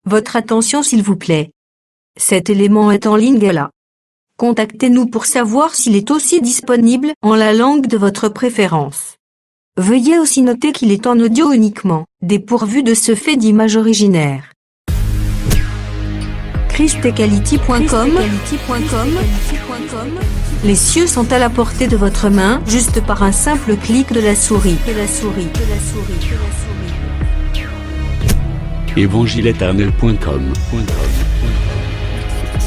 Votre attention s'il vous plaît. Cet élément est en ligne là. Contactez-nous pour savoir s'il est aussi disponible en la langue de votre préférence. Veuillez aussi noter qu'il est en audio uniquement, dépourvu de ce fait d'image originaire. christequality.com. Les cieux sont à la portée de votre main, juste par un simple clic de la souris. Évangileéternel.com,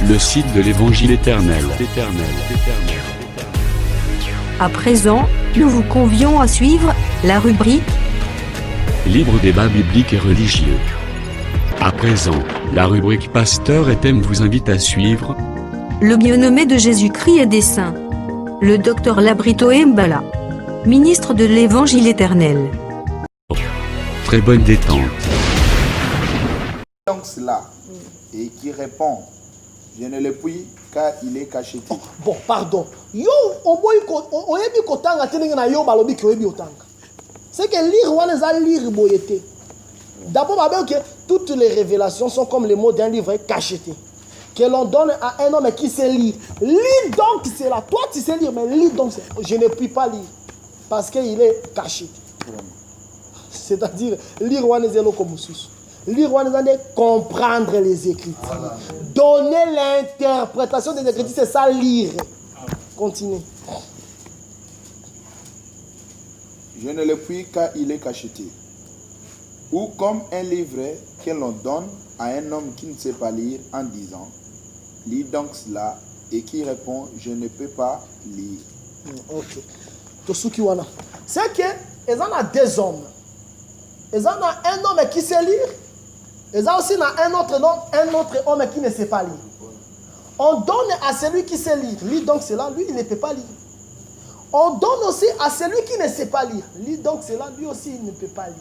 le site de l'Évangile éternel. À présent, nous vous convions à suivre la rubrique Libre débat biblique et religieux. À présent, la rubrique Pasteur et thème vous invite à suivre le bien-aimé de Jésus-Christ et des saints, le docteur Labrito Mbala, ministre de l'Évangile éternel. Très bonne détente. Donc cela, et qui répond, je ne le puis car il est cacheté. Oh, bon, pardon. Yo, oyebi kotanga teninga na yo balobi ki oyebi otanga. C'est que lire wana za lire boyete. D'abord, que toutes les révélations sont comme les mots d'un livre cacheté. Que l'on donne à un homme qui sait lire. Lis donc cela. Toi, tu sais lire, mais lis donc cela. Je ne puis pas lire. Parce qu'il est caché. C'est-à-dire, lire wana zelo comme sous. Lire wana comprendre les Écritures. Donner l'interprétation des Écritures, c'est ça lire. Continue. Je ne le puis car il est cacheté. Ou comme un livret que l'on donne à un homme qui ne sait pas lire en disant, lis donc cela, et qui répond, je ne peux pas lire. Ok. C'est que, ils en ont deux hommes. Ils en ont un homme qui sait lire. Ils ont aussi un autre homme qui ne sait pas lire. On donne à celui qui sait lire. Lis donc cela, lui, il ne peut pas lire. On donne aussi à celui qui ne sait pas lire. Lis donc cela, lui aussi, il ne peut pas lire.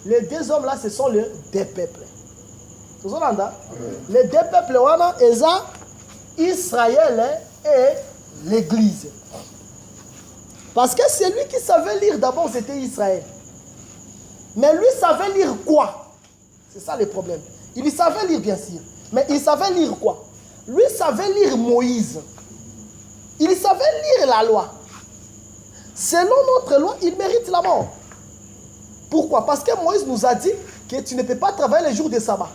Les deux hommes là, ce sont les deux peuples. Vous entendez? Les deux peuples, ils ont Israël et l'Église. Parce que celui qui savait lire d'abord, c'était Israël. Mais lui savait lire quoi? C'est ça le problème. Il savait lire bien sûr. Mais il savait lire quoi? Lui savait lire Moïse. Il savait lire la loi. Selon notre loi, il mérite la mort. Pourquoi? Parce que Moïse nous a dit que tu ne peux pas travailler les jours de sabbat.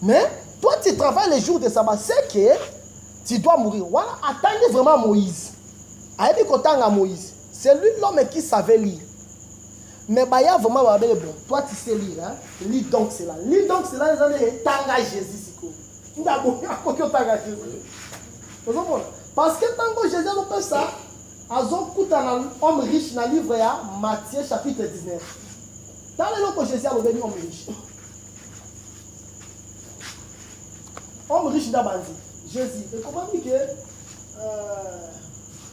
Mais toi, tu travailles les jours de sabbat. C'est que tu dois mourir. Voilà, attendez vraiment Moïse. Aïe, à Moïse. C'est lui l'homme qui savait lire. Mais il y a vraiment bon. Toi, tu sais lire. Hein? Lis donc cela. Lis donc cela. Les années, tanga Jésus. Parce que tant que Jésus a fait ça, un homme riche dans le livre de Matthieu chapitre 19. Dans le livre que Jésus a fait, homme riche. Homme riche dans Bandi. Jésus. Et comment dit que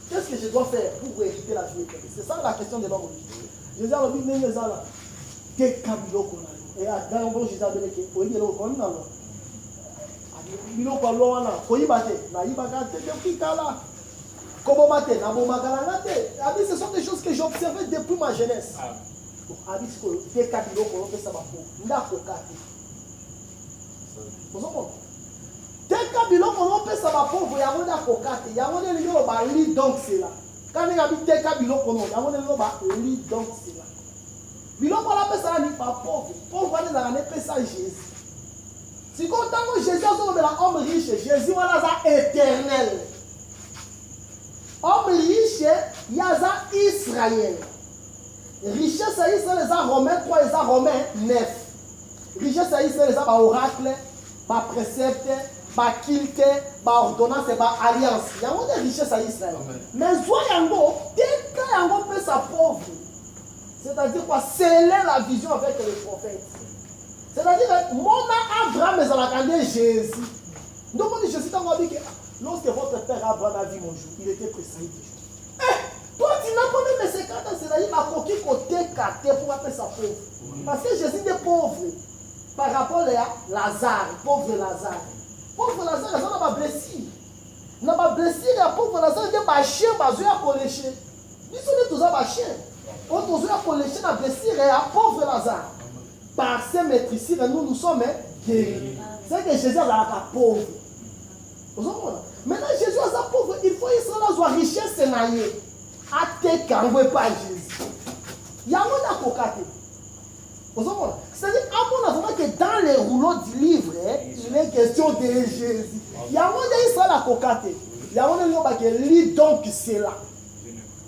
qu'est-ce que je dois faire pour hériter la vie éternelle? C'est ça la question de l'homme riche. Jésus a dit, mais ça là, qu'est-ce que et à dans le Jésus a dit que pour y aller au Canada. Biloko loana koyibate na ibaka te depuis kala kobo mate na bomakala te abi ce sont des choses que j'observais depuis ma jeunesse bon abi ce que te ka biloko on fait ça ba po ndako kati vous comprenez te ka biloko on fait ça ba po ya wona ko kati ya wona lilo ba li donc c'est là quand il abi te ka biloko non ya wona lilo ba li donc c'est là biloko la pe ça ni pas pauvre va dans la pe ça Jésus. Si quand Jésus a dit l'homme riche, Jésus est éternel. Homme riche, il y a Israël. Richesse à Israël, les Romains 3, les Romains 9. Richesse à Israël, les oracle, les préceptes, les culte, les ordonnances et les alliances. Il y a des richesses à Israël. Mais Zoyango, dès qu'il peut sa pauvre, c'est-à-dire quoi? Sceller la vision avec les prophètes. C'est-à-dire que mon Abraham est en Jésus. Donc on dit Jésus t'a dit que lorsque votre père Abraham a vu mon jour, il était présailli du jour. Toi tu n'as pas même ces cartes, c'est-à-dire à côté pour appeler ça pauvre. Parce que Jésus est pauvre par rapport à Lazare, pauvre Lazare. Pauvre Lazare, il n'a pas blessé. Il n'a pas blessé, pauvre Lazare, il n'a pas chien, il n'a pas chien. Il sont tous un chien. Quand on a blessé, il a pauvre Lazare. par ses maîtrisires, nous sommes guéris. C'est que Jésus a la pauvre. Maintenant, Jésus a sa pauvre, il faut qu'il soit la richesse naïe. A te kangwe pas Jésus. Il y a un kokate. C'est-à-dire, à mon avis, que dans les rouleaux du livre, il est question de Jésus. Il y a un Israël à kokate. Il y a un qui lit donc cela.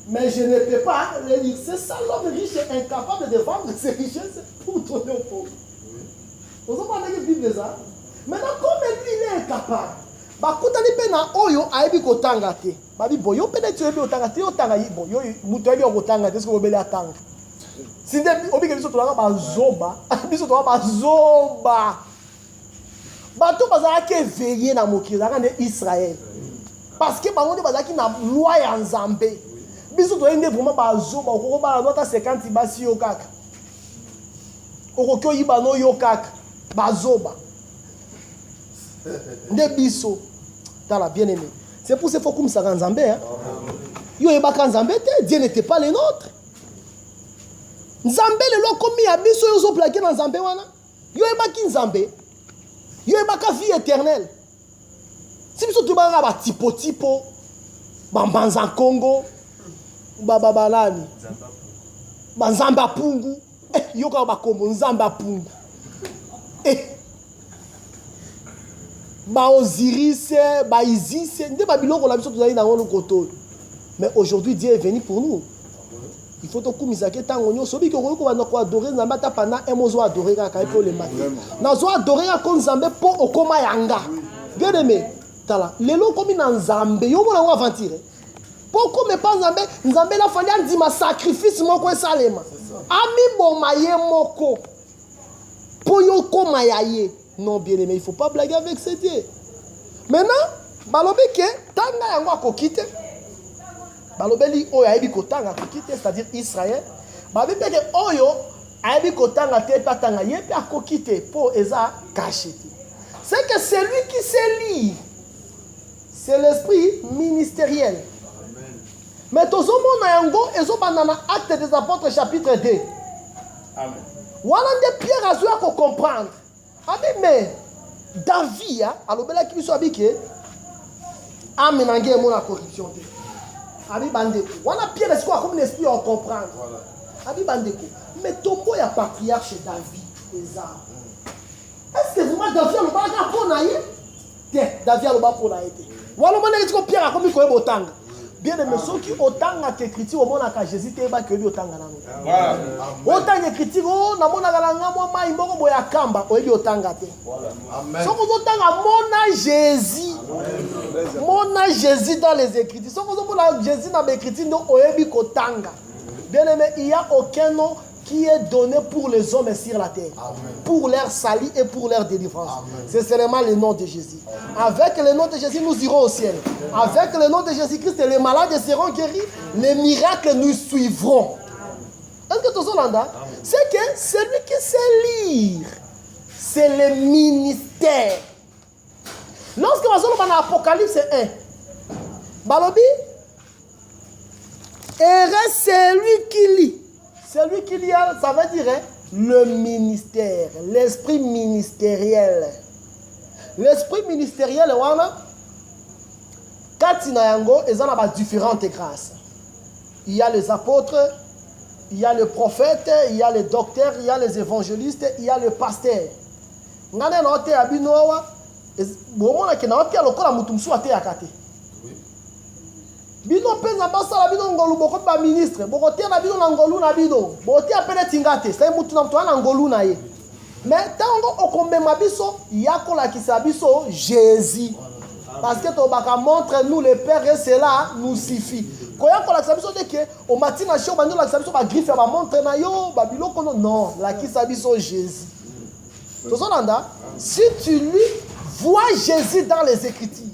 Mais je ne peux pas le lire. C'est ça, l'homme riche est incapable de vendre ses richesses pour donner aux pauvres. Vous avez la Bible ça? Maintenant, comme lui, il est incapable. Bakutani pe na oyo aibi kotanga te. Babi boyo pe na tsoyebi otanga te otanga yibo. Yo muto ebi okotanga te sko bele atanga. Sinde obi ke biso tolanga bazoba, biso tolanga bazoba. Bato bazala ke veiller na mokili zaka ne Israël. Parce que bango bazaki na loi ya Nzambe. Biso toyende vraiment bazoba okoko ba nota 50 basi yo kaka. Okokyo yiba no yo kaka bazoba. Nde biso tala bien aimé. C'est pour ça qu'il faut comme ça Nzambe hein. Yo ebaka Nzambe te, Dieu n'était pas le nôtre. Nzambe le lo komi ya biso yo zo plaqué dans Nzambe wana. Yo ebaki Nzambe. Yo ebaka vie éternelle. Si biso tu banga ba tipo bambanza Congo babalani. Banzamba pungu. Yo ka ba kombo Nzamba pungu. Ba Osiris, ba Isis, nde ba biloko la biso tozali na ngono koto. Mais aujourd'hui Dieu est venu pour nous. Il faut to kumisake tango nyo sobi ko ko ba ko adorer Nzambe ta pendant un mois adorer ka pour le matin. Na zo adorer ka Nzambe po okoma yanga. Bien aimé, tala lelo komi na Nzambe yo mona ngo aventure. Po comme pas Nzambe, Nzambe la fali andima sacrifice moko esalema. Ami boma ye moko. Po yo koma yaye. Non, bien aimé, il ne faut pas blaguer avec ces dieux. Maintenant, balobi ke tanga yango akokite. Balobeli oyo ayebi kotanga akokite, c'est-à-dire Israël. Balobi ke oyo ayebi kotanga te patanga ye pe akokite po eza caché. C'est que celui qui sait lire, c'est l'esprit ministériel. Mais tozomona yango ezobanda na Actes des Apôtres chapitre 2. Amen. Wana nde Pierre azwa ko comprendre. Mais David, alors bela qui soit habité, amenangé mon la corruption. Abi bandeko. Wana Pierre est quoi comme l'esprit en comprendre. Abi bandeko. Mais tombo ya patriarche David, Eza. Est-ce que vraiment David le ba pour naïe? David le ba pour naïe. Wala mona est Pierre a comme ko botanga. Bien aimé, ceux qui autant que critique au monde à Jésus te ba que lui autant na nous. Voilà. Autant que critique oh na mona galanga moi mai mboko boya kamba o ebi autant te. Voilà. Amen. Ceux qui autant à mona Jésus. Mona Jésus dans les écritures. Ceux qui mona Jésus dans les écritures no o ebi kotanga. Bien aimé, il y a aucun nom qui est donné pour les hommes sur la terre. Amen. Pour leur salut et pour leur délivrance. C'est seulement le nom de Jésus. Avec le nom de Jésus, nous irons au ciel. Avec le nom de Jésus-Christ, les malades seront guéris. Les miracles nous suivront. Est-ce que tu as c'est que celui qui sait lire, c'est le ministère. Lorsque nous sommes dans l'Apocalypse 1, Balobi, et celui qui lit. Celui qui lit, ça veut dire hein, le ministère, l'esprit ministériel. L'esprit ministériel, quand il y a différentes grâces. Il y a les apôtres, il y a les prophètes, il y a les docteurs, il y a les évangélistes, il y a les pasteurs. Bino penza basala bino ngolu boko ba ministre boko tia na bino na ngolu na bino boko tia pele tingate sai mutu na mtu na ngolu na ye mais tango okomema biso yakola kisa biso Jésus parce que to baka montre nous le Père et cela nous suffit koya kola kisa biso de que o matina show bando la kisa biso ba griffe ba montre na yo ba biloko non la kisa biso Jésus to sonanda si tu lis vois Jésus dans les écritures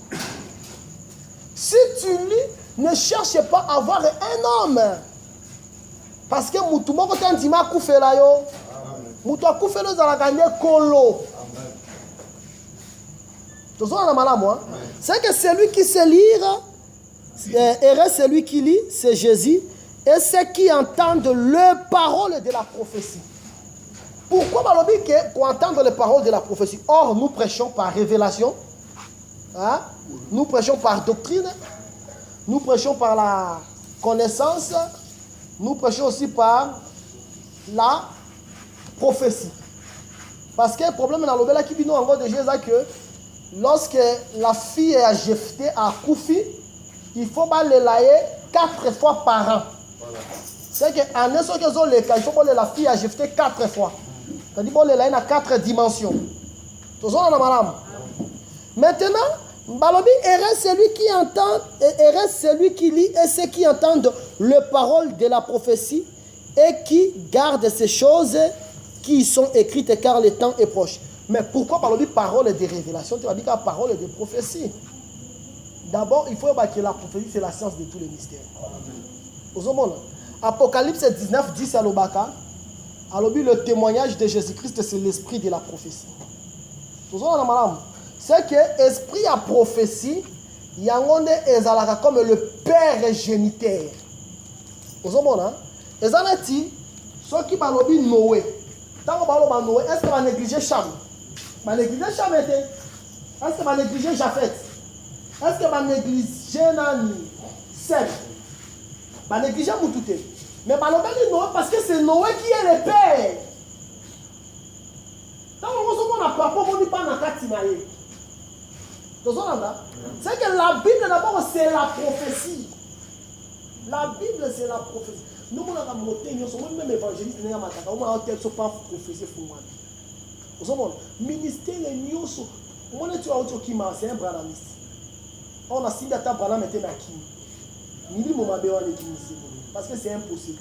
si tu lis ne cherchez pas à avoir un homme. Parce que Moutou moko tandima koufela yo. Moutou koufela za la gagner kolo. C'est que celui qui sait lire, et celui qui lit, c'est Jésus, et ceux qui entendent les paroles de la prophétie. Pourquoi balobi que pour entendre les paroles de la prophétie? Or, nous prêchons par révélation. Hein? Nous prêchons par doctrine. Nous prêchons par la connaissance. Nous prêchons aussi par la prophétie. Parce que le problème dans le qui vient en de Jésus, c'est que lorsque la fille est à Jephthé, à Koufi, il faut les lailler 4 fois par an. Voilà. C'est qu'en un seul cas, il faut la fille à Jephthé 4 fois. C'est-à-dire qu'on les laille dans 4 dimensions. Tout ça, on a madame. Maintenant, Balobi est celui qui entend, est celui qui lit et ceux qui entendent les paroles de la prophétie et qui gardent ces choses qui sont écrites car le temps est proche. Mais pourquoi Balobi parole de révélation? Tu vas dire que la parole de prophétie. D'abord, il faut que la prophétie, c'est la science de tous les mystères. Apocalypse 19, 10 à l'Obaka. Alors, le témoignage de Jésus-Christ, c'est l'esprit de la prophétie. C'est que l'esprit à prophétie, il y a un comme le père géniteur. Vous avez dit, ceux qui parlent de Noé, quand on parle de Noé, est-ce qu'on va négliger Cham? On va négliger Cham? Est-ce qu'on va négliger Japheth? Est-ce qu'on va négliger Nani? Seb? On va négliger Moutouté. Mais on va négliger Noé parce que c'est Noé qui est le père. Quand on a papa, on ne dit pas dans la Katimaye. C'est que la Bible d'abord c'est la prophétie. La Bible c'est la prophétie. Nous avons monté, nous sommes même évangélistes, nous avons pas prophétie pour moi. Nous sommes ministère nous sommes. On est c'est un branamiste. On a signé à Branham était Nakim. Parce que c'est impossible.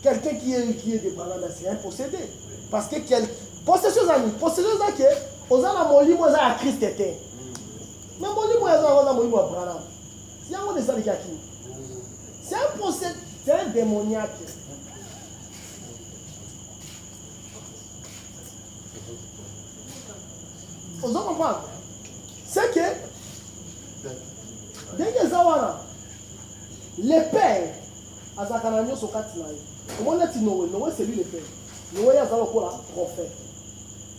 Quelqu'un qui est de Branham c'est impossible. Parce que possession que on a mon livre à Christ était. Mais mon livre à Branham. Si on est ça de Kakim. C'est un procès, c'est un démoniaque. Vous comprenez? C'est que, dès que Zawara, les pères, à Zakananio sont 4 slides. Comment est-ce que Noé, c'est lui le père. Noé, il y a un prophète.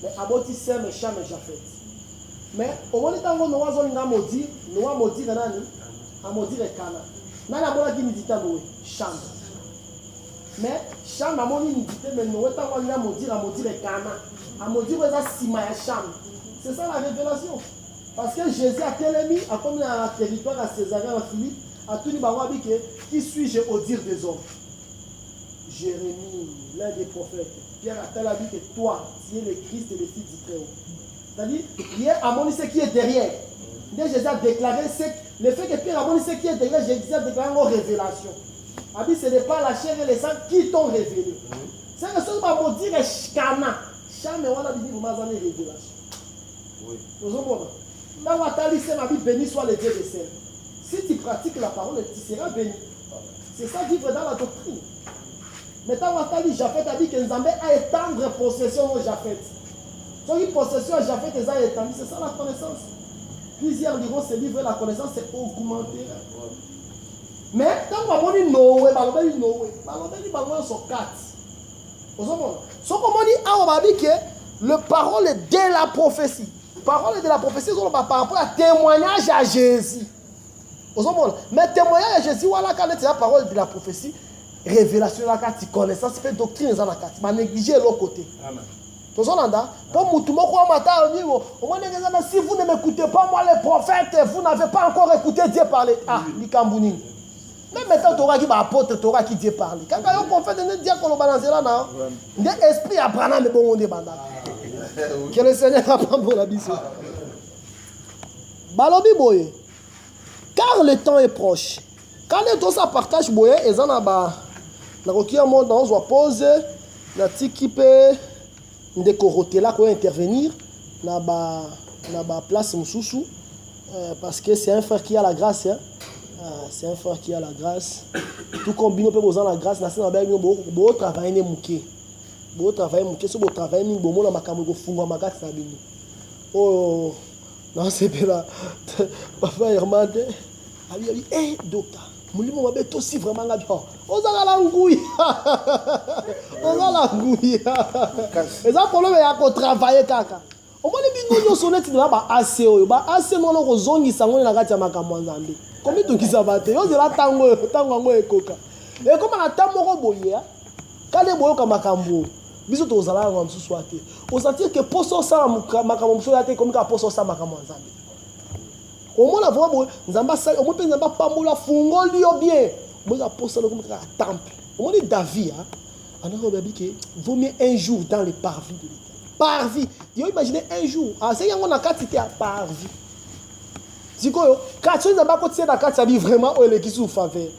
Mais Aboti, Sem, Cham et Japheth. Mais au moment où Noé a maudit, Noé a maudit le Cana. Nana a dit Noé, Cham. Mais Cham a dit mais Noé a maudit le Cana. A maudit le Sima et Cham. C'est ça la révélation. Parce que Jésus a tellement a comme un territoire à Césarien, à Philippe, à tout le monde dit qui suis-je au dire des hommes? Jérémie, l'un des prophètes. Pierre a dit que toi, tu es le Christ et le Fils du Très-Haut. C'est-à-dire, hier, Amoni, ce qui est derrière. Jésus a déclaré, le fait que Pierre Amoni, ce qui est derrière, Jésus a déclaré en révélation. A dit, ce n'est pas la chair et le sang qui t'ont révélé. C'est que ce que va dire Cana. Cham et on a dit, vous m'avez donné révélation. Nous sommes là où Atali s'est dit, béni soit le Dieu des cieux. Si tu pratiques la parole, tu seras béni. C'est ça vivre dans la doctrine. Mais tant que Japheth a dit que Nzambé a étendre possession au Japheth. Soit une possession à Japheth, ils ont étendu. C'est ça la connaissance. Plusieurs diront ce livre, la connaissance est augmentée. Mais tant qu'on dit Noé, Noé sont 4. Vous comprenez? Ce qu'on dit, que le parole de la prophétie. Parole de la prophétie, c'est par rapport à témoignage à Jésus. Mais témoignage à Jésus, voilà, quand c'est la parole de la prophétie, révélation, la carte, connaissance, fait doctrine, la carte, mais négliger l'autre côté. Amen. Si vous ne m'écoutez pas, moi les prophètes, vous n'avez pas encore écouté Dieu parler. Ah, Likambouni. Même maintenant, tu auras qui va apôtre, tu auras qui Dieu parler. Quand il y a un prophète, Dieu qu'on balance là, non? L'esprit apprend de bon monde. Que le Seigneur apprend pour la bise. Balobi boye. Car le temps est proche. Quand les deux ça partagent boye, ils en a bas. La roquille monte dans on pose. La tiki peut de coroter là pour intervenir. Na ba place moussou. Parce que c'est un frère qui a la grâce. Hein. C'est un frère qui a la grâce. Tout comme Bino peut poser la grâce. N'a pas beau travail ne mouké. Beau travail mouké. Ce beau travail ni beau monde makamu go funga magati na bino. Oh non c'est pas là. Papa Hermande. Ali, docteur, Molimo mabe aussi vraiment nga bien. Ozala la ngouille. Ozala la ngouille. Et ça problème ya ko travailler kaka. Omoni bingo soneti na ba AC oyo. Ba AC nono ko zongi sango na kati ya makambo nzambe. Komi tungisa bate. Ozela tango ngo ekoka. Et comme na tamoko boye. Kale boyo ka makambo. Biso to ozala nga msusu ate. Osentir que poso sa makambo msusu ate comme ka poso sa makambo nzambe. Au moins la voix nzamba sa au moins nzamba pambola fungoli yo bien moi apostole comme un temple au moins David hein on a remarqué que vaut mieux un jour dans les parvis de l'Éternel parvis yo imaginez un jour ah c'est yango na kati te parvis zikoyo kati nzamba ko tse na kati abi vraiment o le kisu faveur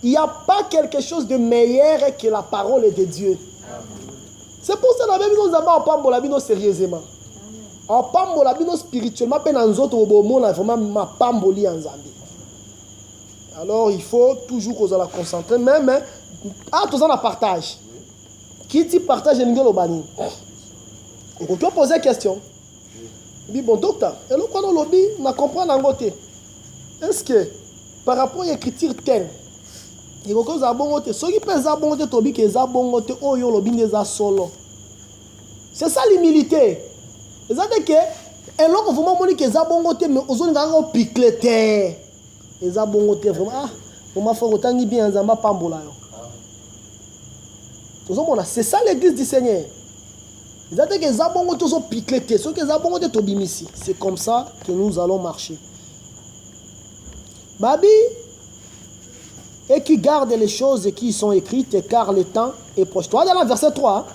il y a pas quelque chose de meilleur que la parole de Dieu. C'est pour ça la même chose nzamba pambola bino sérieusement. En pambola bino spirituellement pe nanzo to bomona vraiment ma pamboli en Zambie. Alors il faut toujours qu'on la concentrer même ah tous en partage. Qui dit partage ngelo bani. On peut poser question. Bi bon docteur, et le quoi dans lobby na comprendre en côté. Est-ce que par rapport à l'écriture telle il faut que ça bongote ceux qui pèsent bongote to bi que ça bongote oyo lobby neza solo. C'est ça l'humilité. C'est-à-dire que et là vous m'avez dit que ça bongote mais ozoni nganga picleter. Et ça bongote vraiment ah on m'a fait autant bien nzamba pambola yo. C'est ça l'église du Seigneur. C'est-à-dire que ça bongote so picleter, ce que ça bongote to bimisi. C'est comme ça que nous allons marcher. Babi et qui garde les choses qui sont écrites car le temps est proche. Toi dans le verset 3,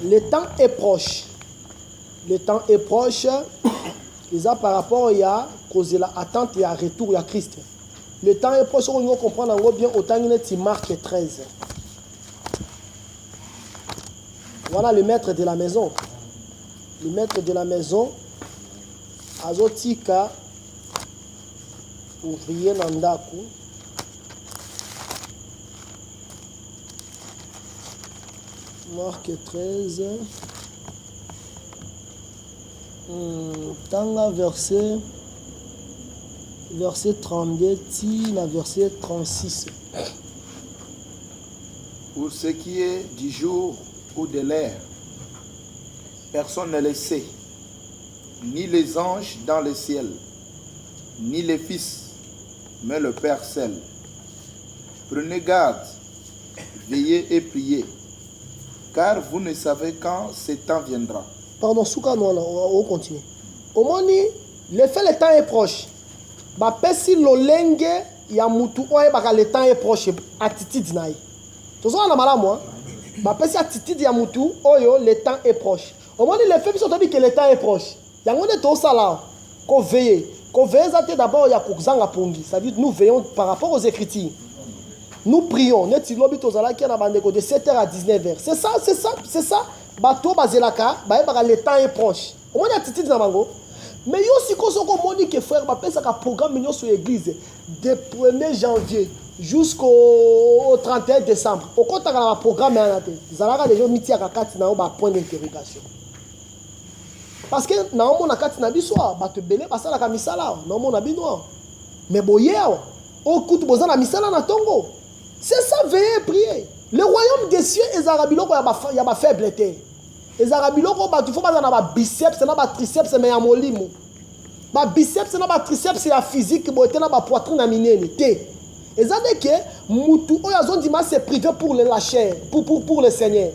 le temps est proche. Le temps est proche. Et ça par rapport à cause la attente et à retour à Christ. Le temps est proche, on comprend bien autant qu'il Marc 13. Voilà le maître de la maison. Le maître de la maison, Azotika, ouvrier Nandaku. Marc 13. Tanga verset 32, la verset 36. Pour ce qui est du jour ou de l'heure, personne ne le sait, ni les anges dans le ciel, ni les fils, mais le Père seul. Prenez garde, veillez et priez, car vous ne savez quand ce temps viendra. Pardon, Souka, on continue. Au moment le temps est proche. Bah, si l'olenge ya mutu oye baka le temps est proche, attitude naï. Tout ça on a mal à moi. Bah, si attitude ya mutu oyo le temps est proche. Au moment le fait ils sont dit que le temps est proche. Yango de tout ça là, qu'on veille ça d'abord ya kuzanga pongi. Ça veut dire nous veillons par rapport aux écritures. Nous prions, net lobi tozala ki na bandeko de 7h à 19h. C'est ça. Bato bazelaka, le temps est proche. Au moins attitude na bango. Mais yo si ko soko moni que frère ba pesa ka programme sur l'église de 1er janvier jusqu'au 31 décembre. Au compte na programme na te. Zalaka déjà miti ya kati na ba point d'interrogation. Parce que na on na kati na biso bato belé basala ka misala, na on na bino. Mais boye au kutu bozana misala na tongo. C'est ça veiller prier. Le royaume des cieux et arabiloko ya ba faiblesse. Les arabiloko ba tu faut pas na ba biceps na ba triceps mais ya molimo. Ba biceps na ba triceps ya physique bote na ba poitrine na minene té. Et ça dit que mutu oyo azondima c'est privé pour la chair, pour le Seigneur.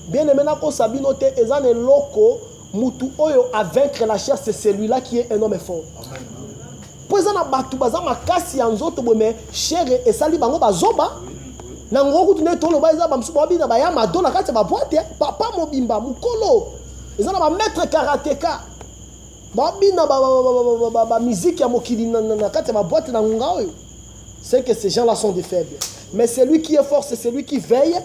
Bien aimé na ko sabino té ezane loko mutu oyo à vaincre la chair c'est celui-là qui est un homme fort. Amen. Pour ça na batu baza makasi ya nzoto bo mais chair et sali bango bazoba. Na ngoko tune tolo ba eza ba msuba bina ba ya madona kati ba boîte papa mobimba mukolo eza na ba maître karatéka ba bina ba musique ya mokili na kati ba boîte na ngonga oyo. C'est que ces gens-là sont des faibles. Mais celui qui est fort c'est celui qui veille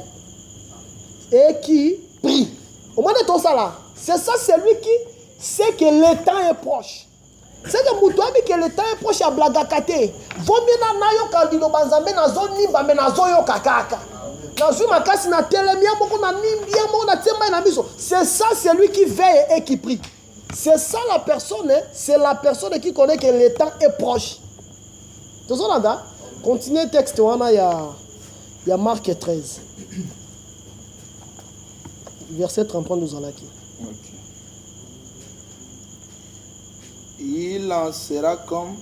et qui prie. Au moins de tout ça là, c'est ça celui qui sait que le temps est proche. C'est que Moutouabi que le temps est proche à Blagakate. Vaut mieux na yo kandilo banzambe na zone nimba me na zo yo kakaka. Na zo makasi na telemia moko na nimbia moko na temba na biso. C'est ça celui qui veille et qui prie. C'est ça la personne, c'est la personne qui connaît que le temps est proche. Tu sais là? Continuez texte, il y a Marc 13. Verset 33, nous en avons. Ok. Il en sera comme...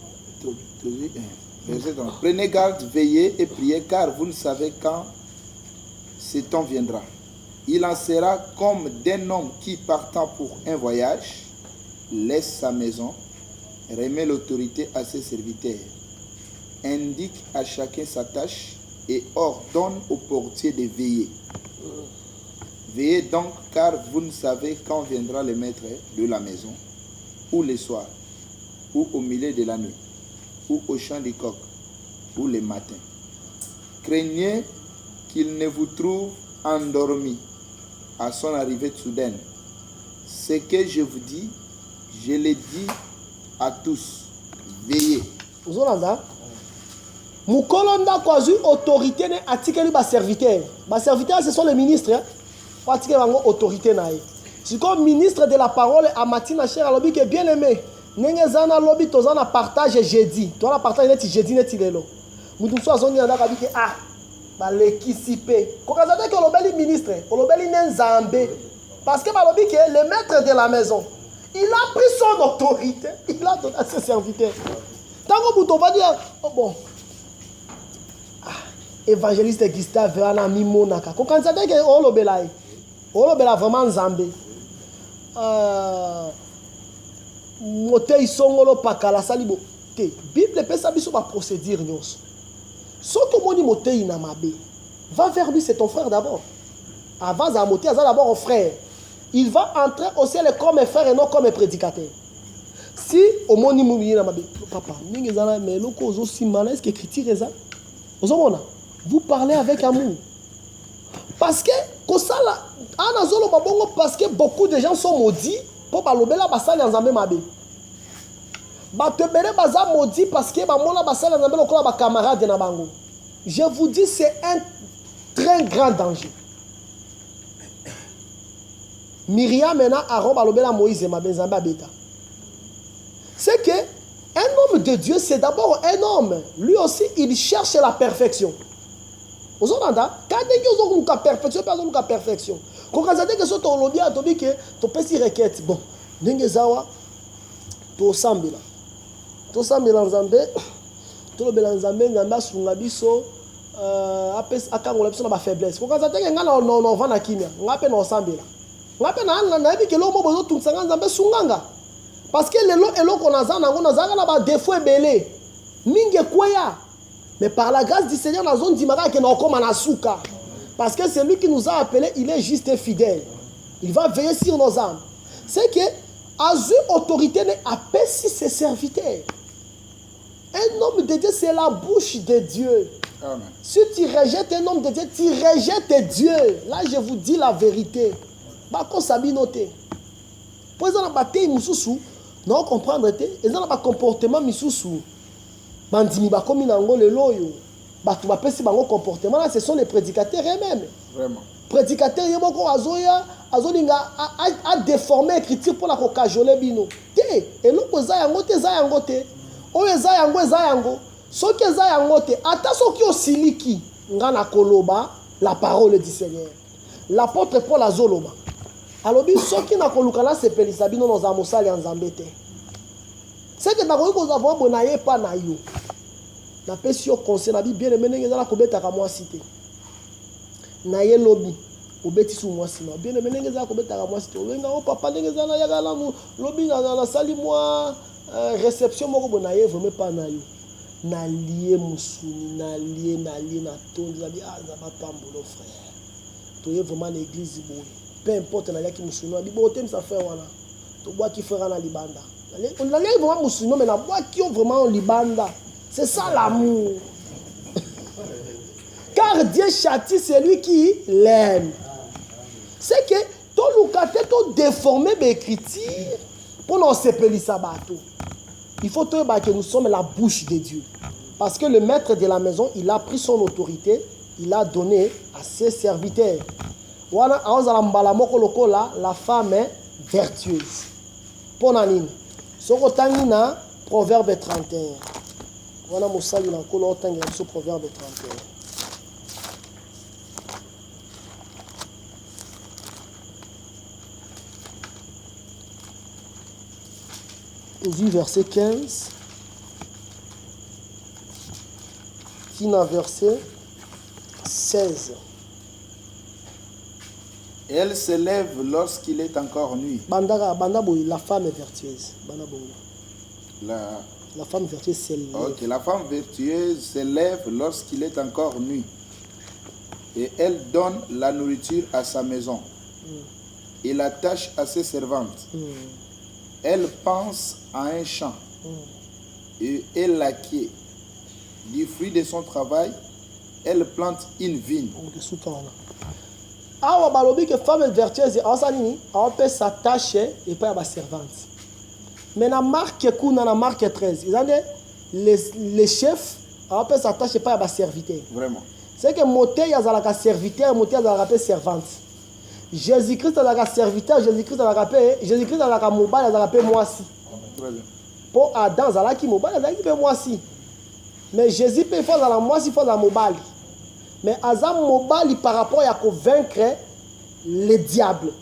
Verset 30. Prenez garde, veillez et priez, car vous ne savez quand ce temps viendra. Il en sera comme d'un homme qui, partant pour un voyage, laisse sa maison, remet l'autorité à ses serviteurs, indique à chacun sa tâche et ordonne au portier de veiller. Veillez donc, car vous ne savez quand viendra le maître de la maison, ou le soir, ou au milieu de la nuit, ou au chant du coq, ou le matin. Craignez qu'il ne vous trouve endormi à son arrivée soudaine. Ce que je vous dis, je le dis à tous. Veillez. Mukolonda kwa zui autorité ne atikeli ba serviteur. Ba serviteur ce sont les ministres. Atikeli bango autorité na ye. Si comme ministre de la parole à Matina cher alobi que bien aimé. Nenge zana lobi tozana partage jeudi. Toi la partage neti jeudi neti lelo. Mutu so azoni anda kabi que ah ba lekisipe. Kokazate que lobeli ministre, lobeli nenzambe. Parce que ba lobi que le maître de la maison, il a pris son autorité, il a donné à ses serviteurs. Tant que vous va dire oh bon évangéliste Gustave ana mimonaka ko kanzate ke olobela vraiment nzambe mote isongolo pakala salibo te bible pesa biso ba procédure nyonso soki omoni mote ina mabe va vers lui, c'est ton frère d'abord avant za mote aza d'abord un frère, il va entrer au ciel comme un frère et non comme un prédicateur. Si omoni mumi ina mabe papa ningi zana mais loko ozo simana est-ce que critique eza ozomona. Vous parlez avec amour. Parce que, parce que beaucoup de gens sont maudits pour balobela basali nzambe mabe. Batebele baza maudit parce que bamona basali nzambe lokola ba camarade na bango. Je vous dis c'est un très grand danger. Myriam mena Aaron balobela Moïse mabe nzambe abeta. C'est que un homme de Dieu c'est d'abord un homme. Lui aussi il cherche la perfection. Ozonanda kadeki ozokuka perfection pe ozokuka perfection kokazate ke so to lobi atobi ke to pesi requête bon ndenge zawa to sambela nzambe to lobela nzambe nzambe asunga biso apes akangola biso na ba faiblesse kokazate ke ngana no vana kimia ngape no sambela ngape na yebi ke lo mo bozo tunsanga nzambe sunganga parce que lelo eloko nazana ngo nazanga na ba défaut ebele mingi kwaya. Mais par la grâce du Seigneur, la zone d'Imara qui est comme Anasuka. Parce que c'est lui qui nous a appelés, il est juste et fidèle. Il va veiller sur nos âmes. C'est que, Azu autorité n'est appelé si ses serviteurs. Un homme de Dieu, c'est la bouche de Dieu. Amen. Si tu rejettes un homme de Dieu, tu rejettes Dieu. Là, je vous dis la vérité. Bako sabinote. Pour exemple, bataille mususu, non comprendre te, et dans le comportement mususu. Bandimi bakomi nango lelo yo batu bapesi bango comportement là ce sont les prédicateurs eux-mêmes. Vraiment. Prédicateurs yeboko azolinga a déformer écriture pour la kokajole bino. Te eloko za yango te. O eza yango. Soki eza yango te ata soki osiliki ngana koloba la parole du Seigneur. L'apôtre Paul azoloba. Alobi soki na kolukana sepelisa bino no za mosali ya nzambe te. C'est que nous avons bonaye pas na yo. Na pesi yo conseil na bi bien aimé ngeza la kobeta ka moi cité. Na ye lobby obeti su moi sima. Bien aimé ngeza la kobeta ka moi cité. Wenga o papa ngeza na yaga la lobby na sali moi réception moko bonaye vraiment pas na yo. Na lié musuni na lié na tondi na bi za ba pambolo frère. Toye vraiment l'église boy. Peu importe na yaki musuni bi botem ça fait wana. To bois qui fera na libanda. On a vraiment musulman, mais la boîte qui ont vraiment libanda. C'est ça l'amour. Car Dieu châtie celui qui l'aime. C'est que ton lucate, ton déformé l'écriture pour nous séparer ça bateau. Il faut que nous sommes la bouche de Dieu. Parce que le maître de la maison, il a pris son autorité, il a donné à ses serviteurs. La femme est vertueuse. Ponanine. Sokotangina, Proverbe 31. Voilà mon salut dans le autant il y proverbe 31. Du verset 15 qui n'a verset 16. Elle se lève lorsqu'il est encore nuit. La femme est vertueuse. La femme vertueuse se lève. Ok, la femme vertueuse se lève lorsqu'il est encore nuit. Et elle donne la nourriture à sa maison. Et la tâche à ses servantes. Elle pense à un champ. Et elle l'acquiert. Du fruit de son travail, elle plante une vigne. Awa balobi que femme vertueuse asanini aope sa tâche et pas ba servante. Mais na marque kuna na marque 13, ils ont les chefs aope sa tâche et pas ba serviteur. Vraiment. C'est que moté yazalaka serviteur, moté yazalaka servante. Jésus-Christ azalaka serviteur, Jésus-Christ azalaka mobile, azalaka moisi. Très bien. Pour Adam azalaki mobile, azalaki pe moisi. Mais Jésus peut faire la moisi, il faut la mobile. Mais Azam Mobali par rapport à vaincre les diables.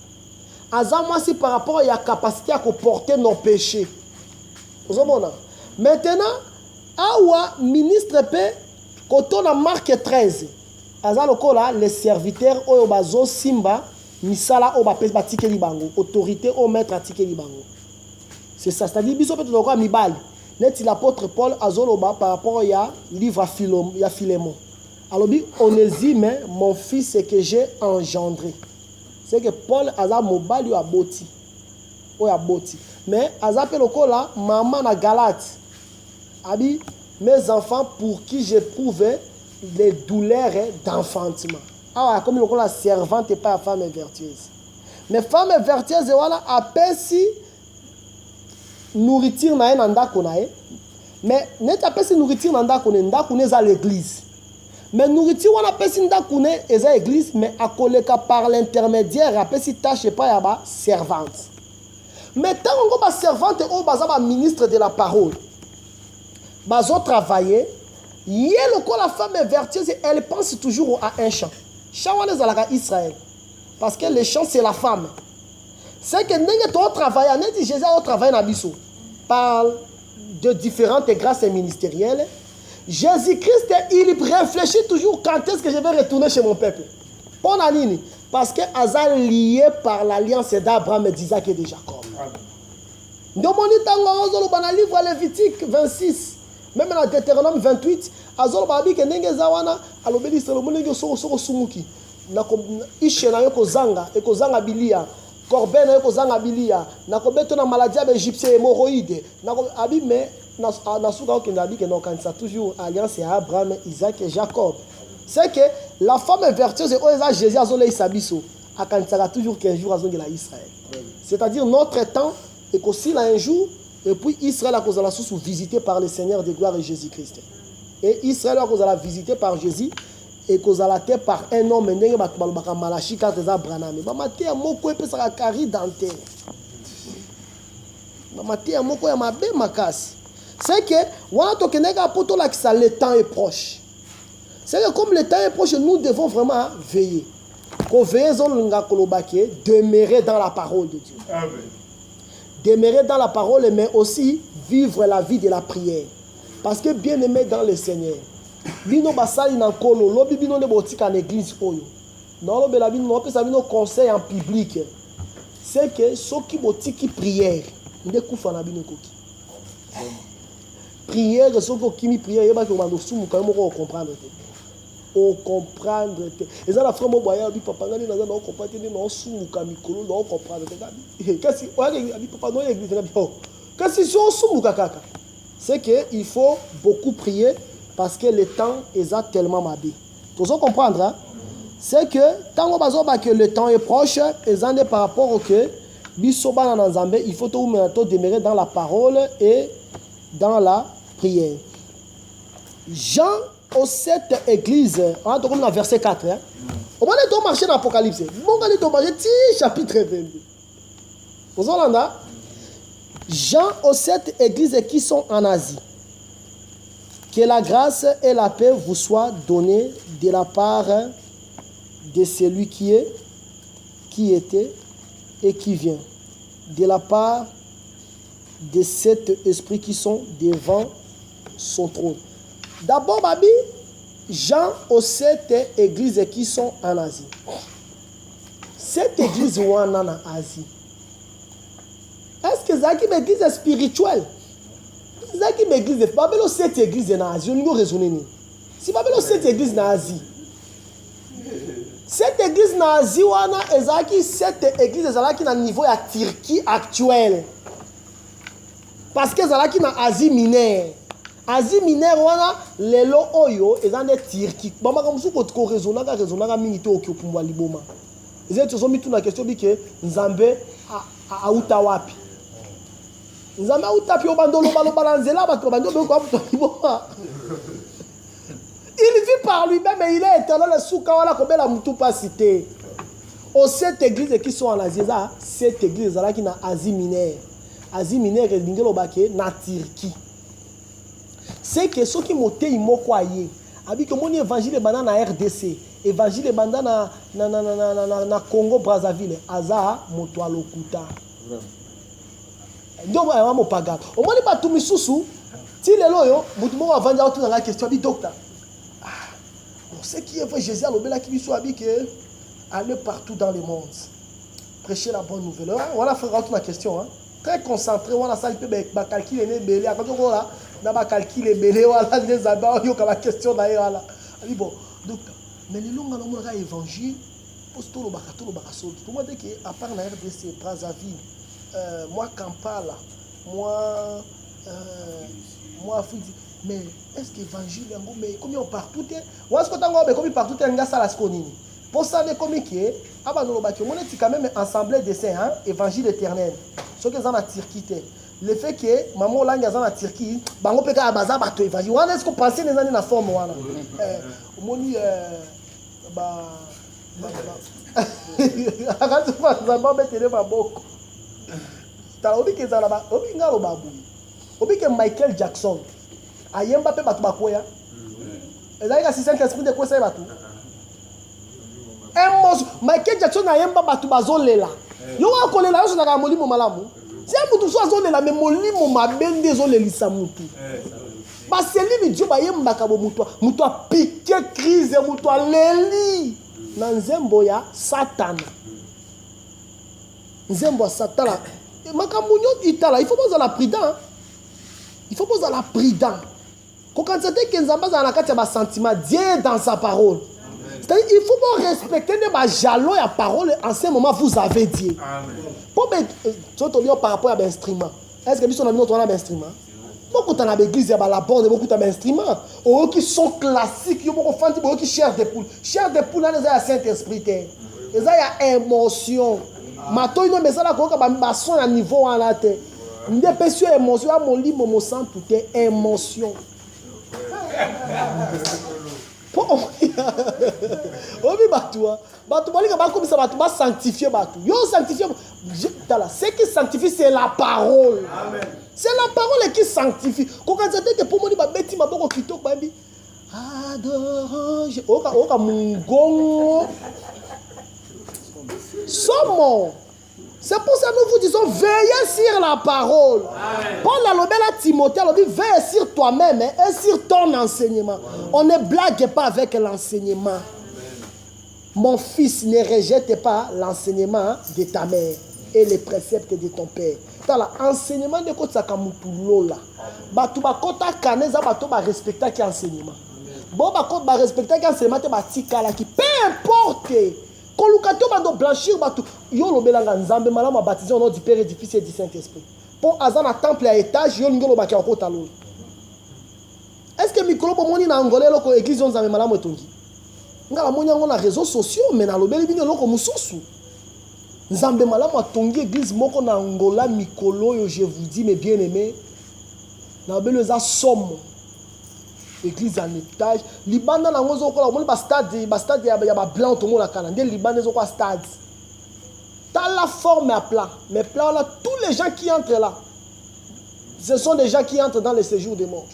Azam aussi par rapport à la capacité à porter nos péchés. Maintenant, Awa ministre P, quand on a marqué 13, Azam Lokola, les serviteurs, Oyobazo, Simba, Misala, Obapes, Batike Libango, autorité, au maître Atike Libango. C'est ça, c'est-à-dire, Biso peut être Mibal. Net l'apôtre Paul Azoloba par rapport à livre à Philémon. Alors, Onésime, mon fils, c'est que j'ai engendré. C'est que Paul a mobile lui a boti. Mais Azapé Lokola, maman à Galate. Abi, mes enfants pour qui j'éprouve les douleurs d'enfantement. Ah, comme la servante et pas la femme vertueuse. Mais femme vertueuse, voilà, appelle si nourriture na nanda konae. Mais n'est appelle si nourriture nanda konae à l'église. Mais nourriture on appelle si ndakune eza église mais akoleka par l'intermédiaire appelle si tâche pas ya ba servante. Mais tant on ba servante o baza ba ministre de la parole. Bazo travailler, yé loko la femme est vertueuse, elle pense toujours à un champ. Champ wana zalaka Israël. Parce que le champ c'est la femme. C'est que ndenge to travailler, net Jésus au travail na biso par de différentes grâces ministérielles. Jésus-Christ, il réfléchit toujours quand est-ce que je vais retourner chez mon peuple. Pour Nanini, parce que Azal lié par l'alliance d'Abraham, d'Isaac et de Jacob. Donc, on a livre Lévitique 26, même dans Deutéronome 28, Azol Babi que Nenge Zawana, Alobeli Salomon Soro Sumuki, Ishe na yoko zanga, eko zanga bilia, Corben na yoko zanga bilia, Nakobeto na maladie égyptien hémorroïde, Abi mais Nasuka Okendabi que non ça toujours alliance à Abraham, Isaac et Jacob. C'est que la femme est vertueuse et Oeza Jésus Azolei Sabiso, a quand toujours 15 jours à Zongela Israël. C'est-à-dire notre temps et qu'aussi là un jour, et puis Israël a cause la source visité par le Seigneur de gloire et Jésus-Christ. Et Israël a cause la visité par Jésus et cause la terre par un homme né à Malachi quand les Abraham. Mamate a moko et pesa kari dante. Mamate a moko ya mabe makasi. C'est que voilà to kenega poto la que le temps est proche. C'est que comme le temps est proche, nous devons vraiment veiller. Qu'on veille demeurer dans la parole de Dieu. Amen. Demeurer dans la parole, mais aussi vivre la vie de la prière. Parce que bien aimé dans le Seigneur, bino basali na kolo, lobi bino ne botika en église oyo. Non lobi la bino pe sa bino conseil en public. C'est que ceux qui botiki prière, ne kufa na bino koki. Prière, ceux qui mi prière, yeba ko bando sumu quand même comprendre. O comprendre. Et ça la frère mo boya bi papa ngani na na comprendre ni no sumu ka mikolo no comprendre. Qu'est-ce que abi papa no église na bio. Qu'est-ce que so sumu ka kaka. C'est que il faut beaucoup prier parce que le temps est tellement mabé. Vous comprendre hein? C'est que tant que le temps est proche, et par rapport au que bisoba na nzambe, il faut tout demeurer dans la parole et dans la prière. Jean aux 7 églises, on a dans verset 4. Hein? On va aller marcher dans l'Apocalypse. On va aller marcher chapitre 22. Vous entendez? Jean aux 7 églises qui sont en Asie. Que la grâce et la paix vous soient données de la part de celui qui est, qui était et qui vient. De la part de cet esprit qui sont devant son trône. D'abord, Babi, Jean aux 7 églises qui sont en Asie. Cette église où on en Asie. Est-ce que c'est une église spirituelle? C'est une église. Babelo cette église en Asie. On nous raisonner. Si Babelo cette église en Asie. Cette église en Asie, on a cette église est à niveau de Turquie actuelle. Parce que c'est en Asie mineure. Asie mineure, on a les lots oyo et dans les Turquie. Maman comme ça qu'on raisonner minute au Kyopumwa liboma. Ils ont mis toute la question que Nzambe a utawapi. Nzambe a utapi au bandolo balanzela parce que bandolo ko liboma. Il vit par lui-même et il est éternel souka wala ko bela mutu pas cité. Au cette église qui sont en Asie, cette église là qui na Asie mineure. Asie mineure lingelo baké na Turquie. C'est que ceux qui montent ils m'ont croyé. Abi que mon évangile banda na RDC, évangile banda na Congo Brazzaville, aza moto alokuta. Donc on mo paga. O moni ba tumi susu, ti lelo yo, mutu mo avanja otu na question bi docteur. On sait qui est vrai Jésus alobela ki biso abi que aller partout dans le monde. Prêcher la bonne nouvelle. Voilà frère otu na question hein. Très concentré, on a ça il peut ba calculer né belé quand on là. On a calculé belé voilà les abats yo comme question d'ailleurs là. Ali bon docteur mais les longs on a évangile posto lo baka so. Tout moi dit que à part la RDC Brazzaville moi Kampala moi Afrique mais est-ce que évangile yango mais comme on partout ou est-ce que tango be comme partout nga sala skonini pour ça ne comme que abano lo baki on est quand même assemblée de saints hein évangile éternel ce que ça na Turquie le fait que maman langue en Turquie bango peka abaza bato évangile wana est-ce que penser les années na forme wana moni akati kwa zamba betele maboko ta obi ke zala ba obi ngalo babu obi ke Michael Jackson ayemba pe bato bakoya ezalika si Saint-Esprit de quoi ça bato Michael Jackson ayemba bato bazolela yo wakolela yo na molimo malamu. Si un mutu soit zone la même molimo mabende zone lisa mutu. Parce que lui Dieu ba yembaka bo mutu a piqué crise mutu a leli na nzembo ya Satan. Nzembo Satan. Makambo itala, il faut pas la prudent. Il faut pas la prudent. Quand on sait que nzamba za na kati ya ba sentiment Dieu dans sa parole. C'est-à-dire il faut pas respecter les jalons et parole en ce moment vous avez dit. Pour bien par rapport à l'instrument. Est-ce que nous avons un instrument? Beaucoup de l'église il y a la bande beaucoup d'instruments. Ou qui sont classiques, il y a beaucoup qui chair de poule. Chair de poule là il y a Saint-Esprit. Il y a émotion. Maintenant il y a ça là quoi ba son à niveau en la tête. Des personnes émotion à mon lit mon sang tout est émotion. Obi batua balika ba comme ça ba sanctifier batu yo sanctifier ce qui sanctifie c'est la parole. Amen. C'est la parole qui sanctifie quand on dit que pour moi ba beti maboko kitoko bambi adorant oka mungongo somo. C'est pour ça que nous vous disons veillez sur la parole. Amen. Paul a l'obé à Timothée, il dit veille sur toi-même et sur ton enseignement. Amen. On ne blague pas avec l'enseignement. Amen. Mon fils, ne rejette pas l'enseignement de ta mère et les préceptes de ton père. L'enseignement de Kota Kamutulola. Batu bakota kaneza batu ba respecter qui enseignement. Bon bakota ba respecter qui enseignement te batikala qui peu importe. Kolukato bando blanchir batu yo lobelanga nzambe malama baptisé au nom du Père et du Fils et du Saint-Esprit. Pour azana temple à étage yo ngolo baki okota lo. Est-ce que mikolo po moni na angolé loko église nzambe malama etongi? Ngala moni ngo na réseaux sociaux mais na lobeli bino loko mususu. Nzambe malama tongi église moko na Angola mikolo yo je vous dis mes bien-aimés. Na lobeli za somme. Église en étage libanda na ngozo ko la moni ba stade ya ba blanc to la calendrier libanda zo ko stade dans la forme à plat mais plat là tous les gens qui entrent là ce sont des gens qui entrent dans le séjour des morts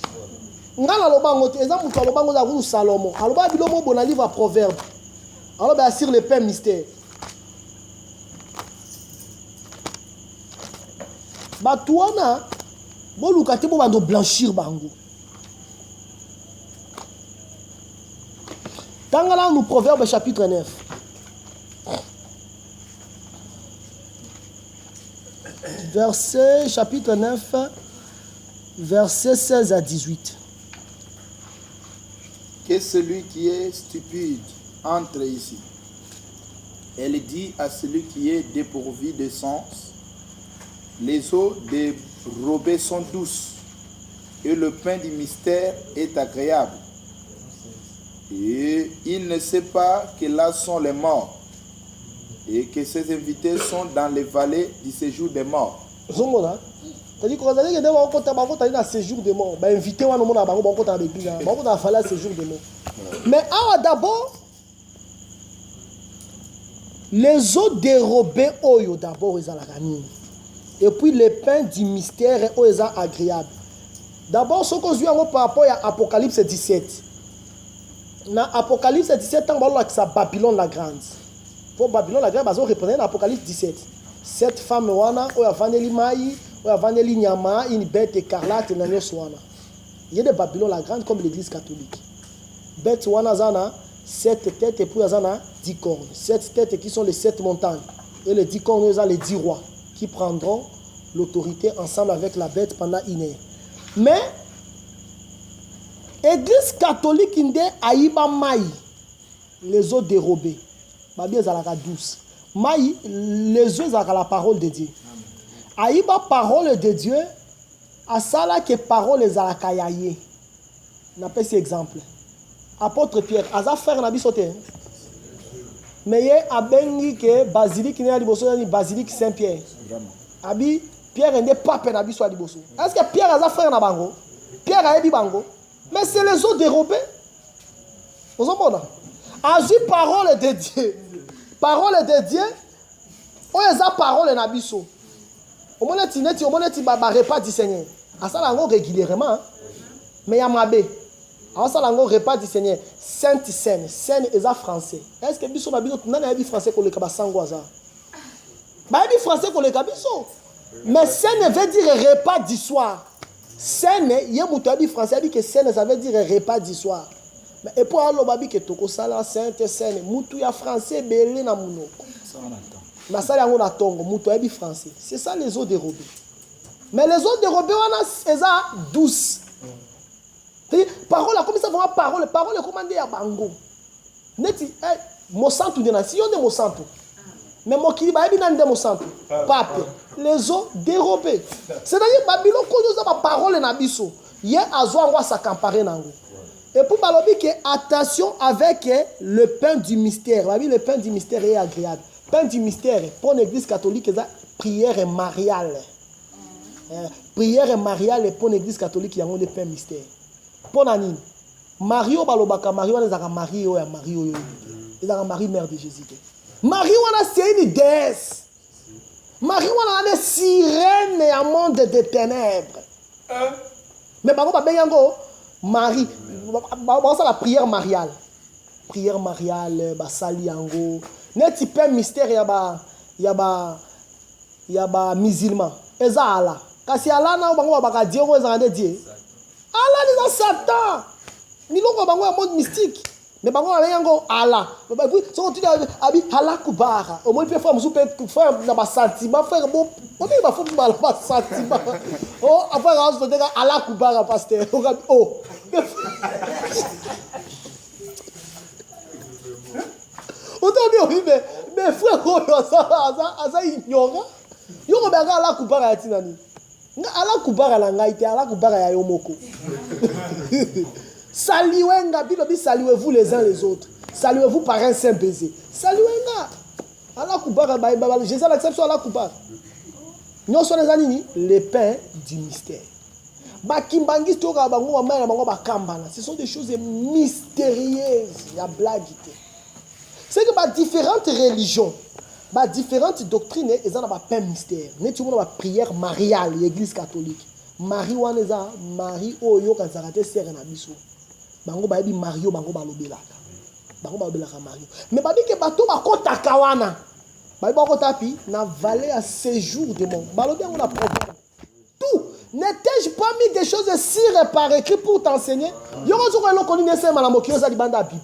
ngana lobango te eza mutu alobango za ku Salomo aloba bilomo bona livre à proverbe alors ba sur le pain mystère batu wana boluka te bo bando blanchir bango tangala nous proverbe chapitre 9 verset chapitre 9 verset 16 à 18. Que celui qui est stupide entre ici. Elle dit à celui qui est dépourvu de sens, les eaux dérobées sont douces et le pain du mystère est agréable. Et il ne sait pas que là sont les morts et que ses invités sont dans les vallées du séjour des morts. C'est-à-dire qu'on a dit que nous avons un séjour de mort. Ben invité on a mon abang on compte avec lui. On a fallu un séjour de mort. Mais d'abord les eaux dérobées oyo d'abord ils ont la gamine. Et puis les pains du mystère oyo ils ont agréable. D'abord ce qu'on voit par rapport à Apocalypse 17. Dans Apocalypse 17 tant on a Babylone la grande. Pour Babylone la grande bazo reprendre Apocalypse 17. Cette femme wana oyo vaneli mai oyo vaneli nyama une bête écarlate na nyoso wana. Il y a de Babylone la grande comme l'église catholique. Bête wana zana 7 têtes et puis zana 10 cornes. 7 têtes qui sont les 7 montagnes et les 10 cornes sont les 10 rois qui prendront l'autorité ensemble avec la bête pendant une heure. Mais l'église catholique inde aïba mai les eaux dérobées. Babia zalaka douce. Maï, les yeux à la parole de Dieu. Aïba parole de Dieu, à ça là que parole les alakayaye. On appelle cet exemple. Apôtre Pierre, Aza frère n'a bisoté. Mais il y a bengi que basilique n'est pas ni basilique Saint-Pierre. Abi Pierre n'est pas peine abi soit liboso. Est-ce que Pierre Aza frère n'a bango? Pierre a dit bango. Mais c'est les eaux dérobées. Vous entendez? Azu parole de Dieu. Parole de Dieu, on est à parole en abisso. Au moins, tu repas du Seigneur. À ça, on régulièrement. Mais il y a ma bé. À ça, on repas du Seigneur. Sainte Seine. Seine est français. Est-ce que biso na biso n'a pas français pour le kabasangoza? Bah, il français pour le kabiso. Mais Seine veut dire repas du soir. Seine, il y a un français dit que Seine, ça veut dire repas du soir. Et pour aller au babi que toko sala sainte scène mutu ya français belé na munoko na sala yango na tongo mutu ya bi français c'est ça les eaux dérobées. Mais les eaux dérobées wana eza douce parole comme ça vraiment parole commandé ya bango neti mosantu de na si on de mosantu mais mokili ba yebi na nde mosantu pape les eaux dérobées c'est-à-dire babilo ko za ba parole na biso ye azwa ngwa sa comparer nango. Et pour balobi que attention avec le pain du mystère. Le pain du mystère est agréable. Pain du mystère pour l'église catholique c'est prière mariale. Prière mariale pour l'église catholique il y a un pain mystère. Pour nani Mario balobaka Mario les a Mario ya Mario ils a Marie mère de Jésus. Marie wana c'est une déesse. Marie wana est sirène à monde de ténèbres. Mais bango ba benyango Marie, c'est la prière mariale. Prière mariale, basali yango. Neti pain mystère ya ba musulman. Eza Allah. Kasi Allah na bango ba Dieu ko eza Dieu. Allah ni Satan. Ni loko bango ya mode mystique. Mais bango ba yango Allah. Ba puis so tu abi Allah kubara. Au moins peut faire musu peut faire na ba sentiment faire bon. On dit ba faut ba sentiment. Oh après on se dit Allah kubara pasteur. Oh. Aujourd'hui, mais frère, ça ignorant. Yo ko banga ala kubara yatinani. Nga ala kubara la ngaite, ala kubara ya yomoko. Saluenga, bilobi saluez-vous les uns les autres. Saluez-vous par un saint baiser. Saluenga. Ala kubara ba Jésus l'accepte ala kubara. Nous sommes les anini, les pains du mystère. Ce sont des choses mystérieuses. Il y a blague. C'est que différentes religions, différentes doctrines, elles ont un pain mystère. Nous avons une prière mariale, l'église catholique. Marie wana eza Marie oyo kanzaka te sere na biso. Bango bayebi Mario bango balobelaka. Bango balobelaka Mario. Mais babi ke bato bakotaka wana. Babi bakotapi na vallée à séjour de mon. Balobi yango na proverbe. Tout. N'ai-je pas mis des choses sires par écrit pour t'enseigner? Yoko zoko eloko nini esema na mokili oza libanda ya Bible.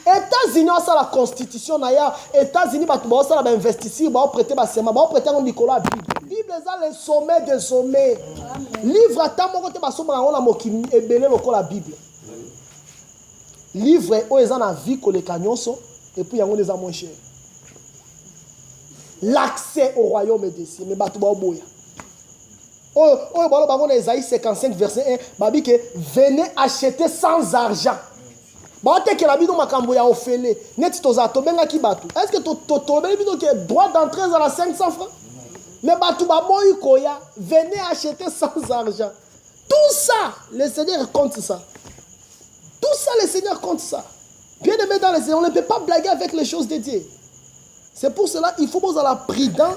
États-Unis ont la constitution naya. États-Unis bato ba osala ba investir, ba prêter ba sema, ba prêter ngo Nicolas la Bible. Bible est le sommet des sommets. Livre ata moko te ba soma ngo na mokili ebele lokola Bible. Livre o eza na vie koleka nyonso et puis yango les a moins cher. L'accès au royaume est ici, mais bato ba oboya. Oh, balo bango na Isaïe 55 verset 1, babi que venez acheter sans argent. Ba te que la bino makambo ya ofele, net toza to benga ki batu. Est-ce que to benga bino que droit d'entrée à la 500 francs? Mais batu ba boy koya, venez acheter sans argent. Tout ça, le Seigneur compte ça. Tout ça, le Seigneur compte ça. Bien aimé dans le Seigneur, on ne peut pas blaguer avec les choses de Dieu. C'est pour cela qu'il faut être prudent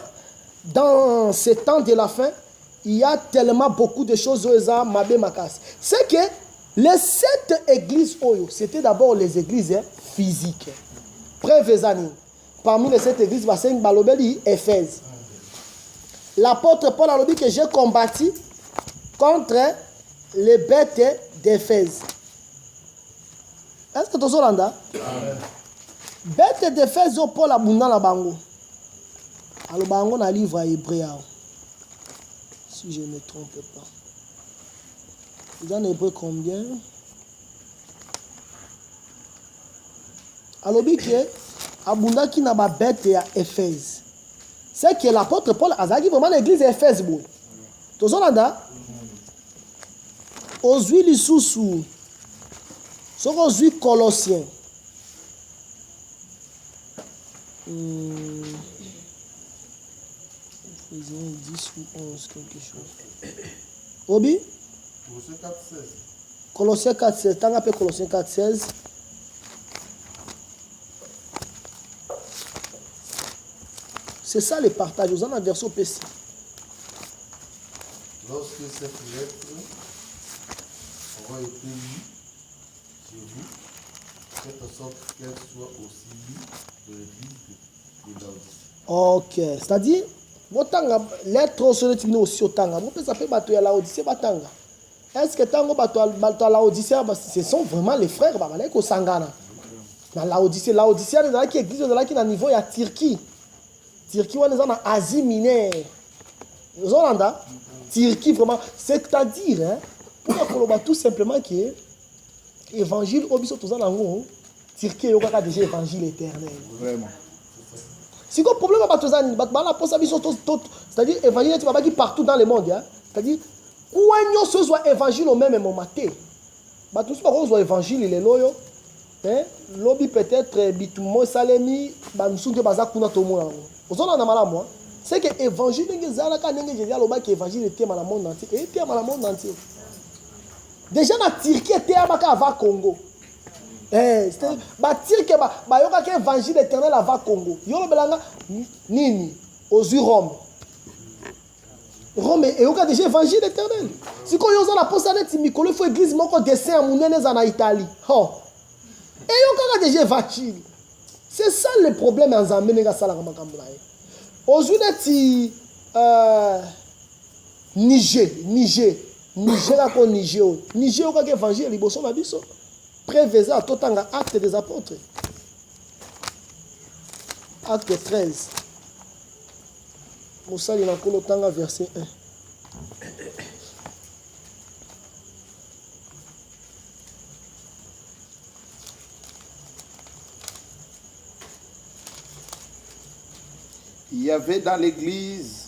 dans ces temps de la fin. Il y a tellement beaucoup de choses. C'est que les 7 églises, c'était d'abord les églises physiques. Parmi les 7 églises, il y a Éphèse. L'apôtre Paul a dit que j'ai combattu contre les bêtes d'Éphèse. Est-ce que tu as entendu? Bêtes d'Éphèse, Paul a dit la bango. Alors, bango na livre à Hébreu. Si je ne me trompe pas. Vous en Hébreu combien? Alors, que abunda qui n'a pas bête à Éphèse. C'est que l'apôtre Paul a dit vraiment l'église d'Éphèse. Tu as entendu? Aux huiles sous sont aux huiles Colossiens. 10 ou 11, quelque chose. Obi? Colossiens 4, 16. Tant appelé Colossiens 4, 16. C'est ça le partage. Vous en avez version PC. Lorsque cette lettre aura été lue chez vous, faites en sorte qu'elle soit aussi lue de l'église de Laodicée. Ok. C'est-à-dire, votre lettre sur le aussi au tanga. Vous pouvez s'appeler bateau à Laodicée batanga. Est-ce que tango bateau à Laodicée, ce sont vraiment les frères babalek au Sangana? Dans Laodicée, Laodicée, il y a qui église qui à niveau ya Turquie. Turquie, on est en Asie mineure. Vous entendez? Turquie, vraiment. C'est-à-dire, hein, pour qu'on tout simplement que l'évangile, au biso tous en ango, Turquie, il y a déjà évangile éternel. Vraiment. Si le problème c'est-à-dire évangile est partout dans le monde. C'est-à-dire, où est-ce que soit évangile au même moment? Tout ce qu'on voit évangile, il est loyo. Lobby peut-être, bitumo salemi, bansuke bazakuna tomo. Vous en avez moi. C'est que l'évangile, l'évangile était dans le monde entier. Et était dans le monde entier. Déjà, la Turquie était à Congo. C'est-à-dire, que l'évangile éternel à Congo. Yolo belanga nini aux Rome. Rome et au déjà évangile éternel. Si qu'on y a la poste Mikolo, il faut église moko dessin à Mounenez en Italie. Oh. Et il y a déjà évangile. C'est ça le problème en Zambie nga sala kama kambulaye. Aujourd'hui Niger ako Niger au ka évangile liboso na biso. Préveza à totanga acte des apôtres. Acte 13. Moussa il a tanga verset 1. Il y avait dans l'église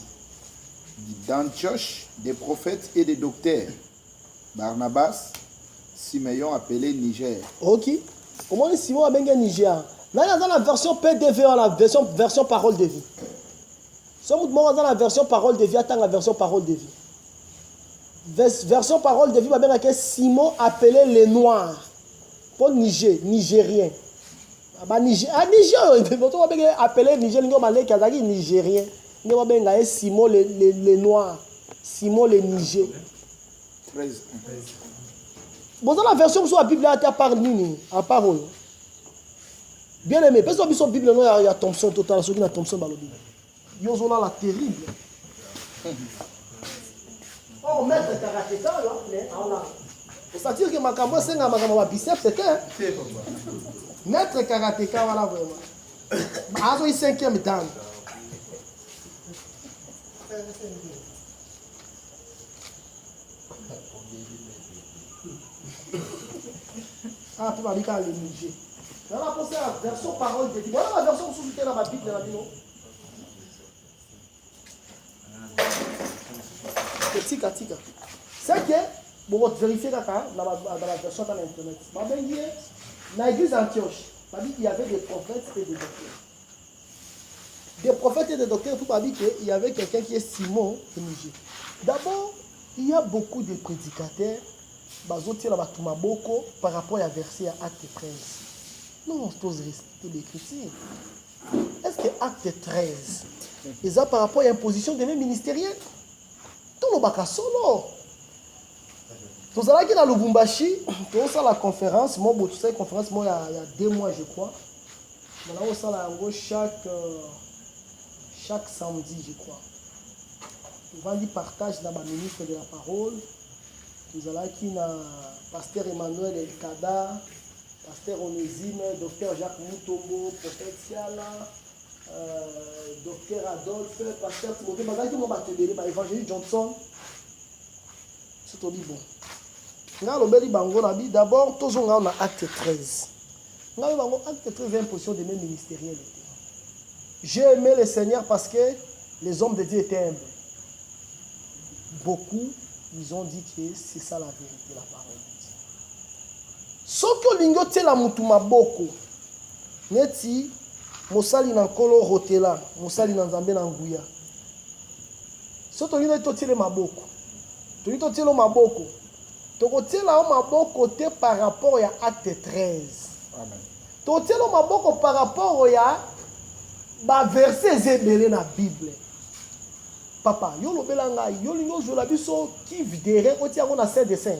d'Antioche des prophètes et des docteurs. Barnabas, Simeon appelé Niger. Ok. Comment est Simon a bien Niger? Là, dans la version PDV, la version parole de vie. Si vous demandez dans la version parole de vie, attends la version parole de vie. Version parole de vie, va bien Simon appelé les Noirs. Pour Niger, Nigérien. Niger, on va appeler Niger, Nigérien. On va bien Simon les Noirs. Simon les Niger. 13. Bon, dans la version sur la Bible, à part Nini, à parole. Bien aimé, parce que la Bible, il y a Thompson total, ceux qui ont Thompson dans la Bible. Ils ont la terrible. Oh, maître karatéka, là, mais on a. C'est-à-dire que ma caméra, c'est un biceps, c'était. Maître karatéka, voilà, vraiment. Ah, il 5e dan. Ah, tu vas dire qu'elle est migée. Dans la pensée, la version parole de Dieu. Voilà la version sous dans la Bible, dans la Bible. Tika. C'est que, bon, vérifier dans la version dans l'internet. Dans l'église d'Antioche, il y avait des prophètes et des docteurs. Des prophètes et des docteurs, tout dire qu'il y avait quelqu'un qui est Simon Niger. D'abord, il y a beaucoup de prédicateurs par rapport à verset à Acte 13. Non, on se pose l'écriture. Est-ce que Acte 13, ils ont par rapport à une position de même ministérielle? Tout le bac solo. Tout ça là qui est dans le Lubumbashi, tout ça la conférence, moi, tout ça, conférence, moi, il y a 2 mois, je crois. Maintenant, ça là, chaque samedi, je crois. On va dire partage dans ma ministre de la parole. Nous allons qui na pasteur Emmanuel Elkada, pasteur Onésime, docteur Jacques Moutombo, prophète Siala, docteur Adolphe, pasteur Timothée, évangéliste Johnson. C'est tout bon. D'abord, tous on a acte 13. Acte 13 est une position de même ministériel. J'ai aimé le Seigneur parce que les hommes de Dieu étaient humbles. Beaucoup, ils ont dit que c'est ça la vérité, la parole de Dieu. Soko lingo tela mutu maboko. Neti mosali na nkolo rotela, mosali na nzambe na nguya. Soto lingo to tele maboko. To to tele maboko. To ko tela o maboko te par rapport à acte 13. Amen. To tele maboko par rapport à ba verset zebele na Bible. Papa, yo lobelanga, yo lingo zola biso qui videre oti yango na saint dessin.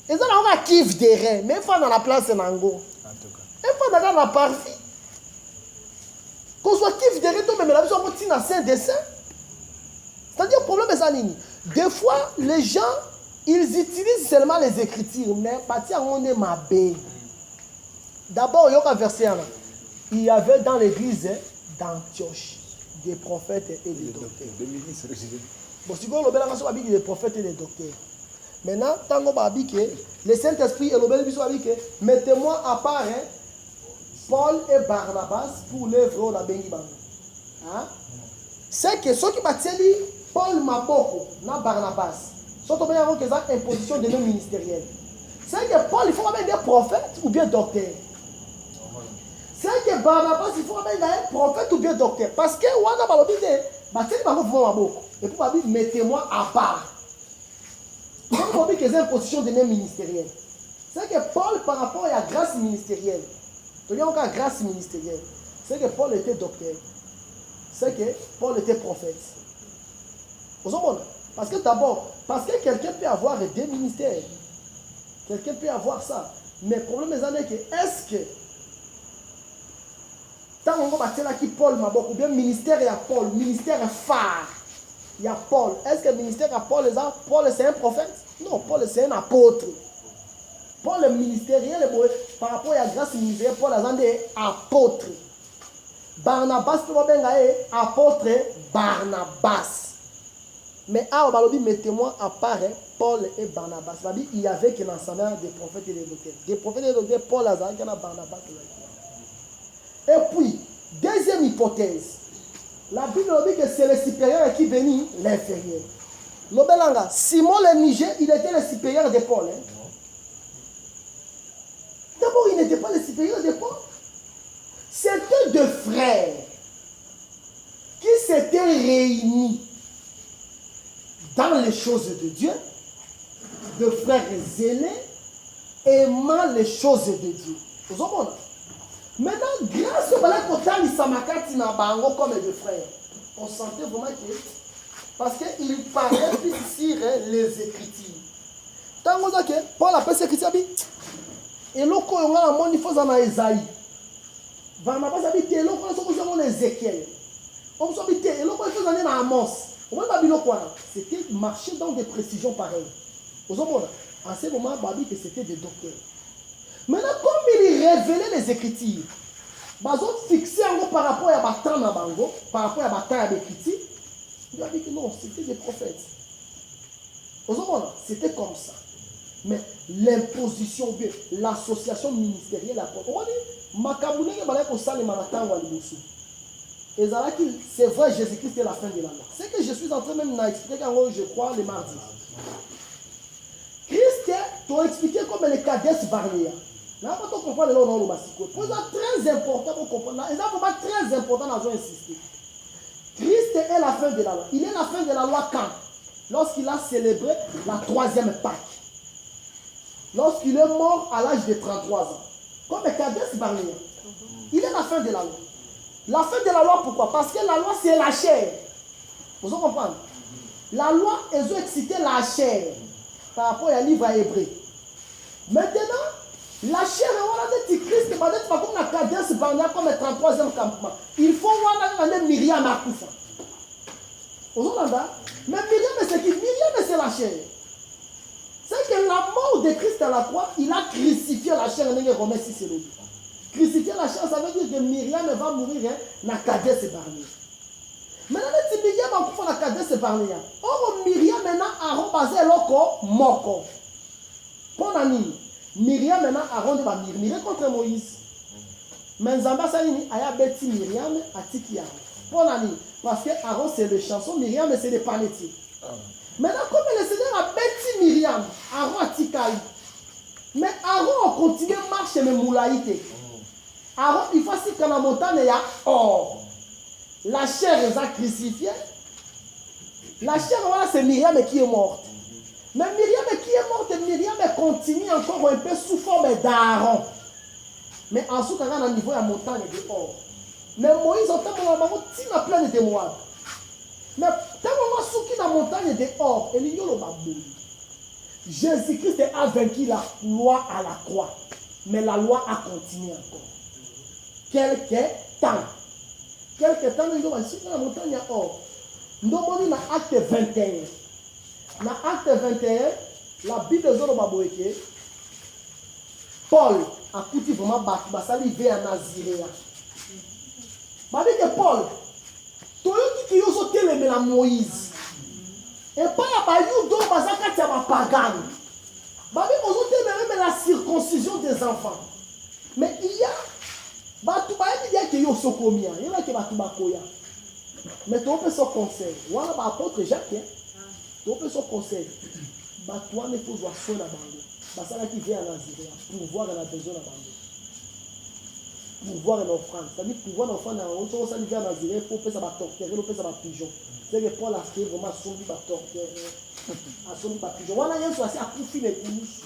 Eza na nga qui videre, mais fa na la place nango. En tout cas. Et fa na la partie. Qu'on soit qui videre to même la biso oti na saint dessin. C'est-à-dire problème est ça nini. Des fois les gens ils utilisent seulement les écritures mais parti yango ne mabe. D'abord yo ka verset là. Il y avait dans l'église d'Antioche des prophètes et des docteurs. Bon, si vous avez des prophètes et des docteurs. Maintenant, tant que le Saint-Esprit et le mettez-moi à part Paul et Barnabas pour l'œuvre de la Bengibango. C'est que ceux qui battent Paul Maboko, na Barnabas, sont en imposition de nos ministériels. C'est que Paul, il faut avoir des prophètes ou bien docteurs. C'est que Barnabas, il faut avoir un prophète ou bien docteur. Parce que, et puis, mettez-moi à part. Donc, on dit que c'est une position de même ministérielle. C'est que Paul, par rapport à la grâce ministérielle, il y a encore grâce ministérielle. C'est que Paul était docteur. C'est que Paul était prophète. Vous comprenez? Parce que d'abord, parce que quelqu'un peut avoir 2 ministères. Quelqu'un peut avoir ça. Mais le problème est que, est-ce que tant qu'on va qui Paul Mabok ou bien ministère et à Paul, ministère phare, il y a Paul. Est-ce que le ministère à Paul, Paul c'est un prophète? Non, Paul c'est un apôtre. Paul est ministériel par rapport à la grâce ministérielle, Paul est un apôtre. Barnabas, apôtre Barnabas. Mais à Obalobi, mettez-moi à part Paul et Barnabas. Il y avait que l'ensemble des prophètes et des docteurs. Des prophètes et des docteurs, Paul a Barnabas. Et puis, deuxième hypothèse, la Bible dit que c'est le supérieur qui bénit l'inférieur. Lobelanga, Simon le Niger, il était le supérieur de Paul. Hein? D'abord, il n'était pas le supérieur de Paul. C'était 2 frères qui s'étaient réunis dans les choses de Dieu, 2 frères zélés, aimant les choses de Dieu. Vous comprenez? Maintenant, grâce au balai Kotali Samakati na bango comme 2 frères, on sentait vraiment que, parce qu'il parlait plus sur les Écritures. Tant que Paul appelle ces Écritures, et l'autre, on a un il faut en Esaïe. Barnabas a dit, et l'autre, on a Ézéchiel. On s'est dit, et l'autre, il faut en Amos. C'était marcher dans des précisions pareilles. En ce moment, Babi, c'était des docteurs. Maintenant, comme il révélait les Écritures, ils ont fixé par rapport à Batan Bango, par rapport à Batan à l'Écriture, il a dit que non, c'était des prophètes. C'était comme ça. Mais l'imposition, l'association ministérielle, on dit, Makaboune, c'est vrai, Jésus-Christ est la fin de la loi. C'est que je suis en train même d'expliquer quand je crois les mardis. Christ t'a expliqué comme les cadets Barnéa. Là, quand on comprend le nom de l'Obasico, c'est très important pour comprendre. C'est vraiment très important dans insister. Christ est la fin de la loi. Il est la fin de la loi quand? Lorsqu'il a célébré la 3e Pâque. Lorsqu'il est mort à l'âge de 33 ans. Comme les cadets Barnéa. Il est la fin de la loi. La fin de la loi, pourquoi? Parce que la loi, c'est la chair. Vous comprenez? La loi, ils ont excité la chair par rapport au livre à Hébreu. Maintenant, la chair, on a dit Christ, comme la cadence Barnéa, comme le 33e campement. Il faut voir la Myriam à Koufa. Vous comprenez? Mais Myriam, c'est qui? Myriam, c'est la chair. C'est que la mort de Christ à la croix, il a crucifié la chair. Romains 6 et 2. Crucifier la chair, ça veut dire que Myriam va mourir dans la cadence Barnéa. Maintenant, si Myriam va mourir dans la cadence Barnéa, or Myriam maintenant a rebasé l'oko moko. Pour la nuit, Myriam maintenant a rendu la Myriam contre Moïse. Mais Zamba Salini a bêti Myriam à Tikia. Pour la nuit, parce que Aaron c'est les chansons, Myriam c'est les panétiers. Maintenant, comme le Seigneur a bêti Myriam, Aaron a Tikai. Mais Aaron a continué à marcher, mais moulaïté. Aaron, il faut aussi que dans la montagne, il y a or. La chair les a crucifiés. La chair, voilà, c'est Myriam qui est morte. Mais Myriam qui est morte, Myriam continue encore un peu sous forme d'Aaron. Mais ensuite, on a un niveau de la montagne de or. Mais Moïse, en tant que la plaine de Moab. Mais tant que dans la montagne de or, il y a le babou. Jésus-Christ a vaincu la loi à la croix. Mais la loi a continué encore. Quelque temps, nous sommes dans la montagne à or. Nous sommes dans l'acte 21. Dans l'acte 21, la Bible est Paul a coûté vraiment battu, il à Naziréa. Il dit que Paul, tu as dit que tu as Moïse. Et pas à Bayou, donc, tu as pagan. Il dit que tu as la circoncision des enfants. Mais il y a. Batu ba yi dia ke yo sokomia il va ke batu ba koya mais tu peux son conseil wala ba apôtre Jacques tu peux son conseil batu ne faut voir soin na bango basala qui vient à Naziréa pour voir la besoin na bango pour voir l'offrande c'est-à-dire pour voir l'offrande na on ça vient à Naziréa pour faire ça ba torturer pour faire ça ba pigeon c'est que Paul a fait vraiment son ba torturer a son ba pigeon wala yesu asi akufi le kunus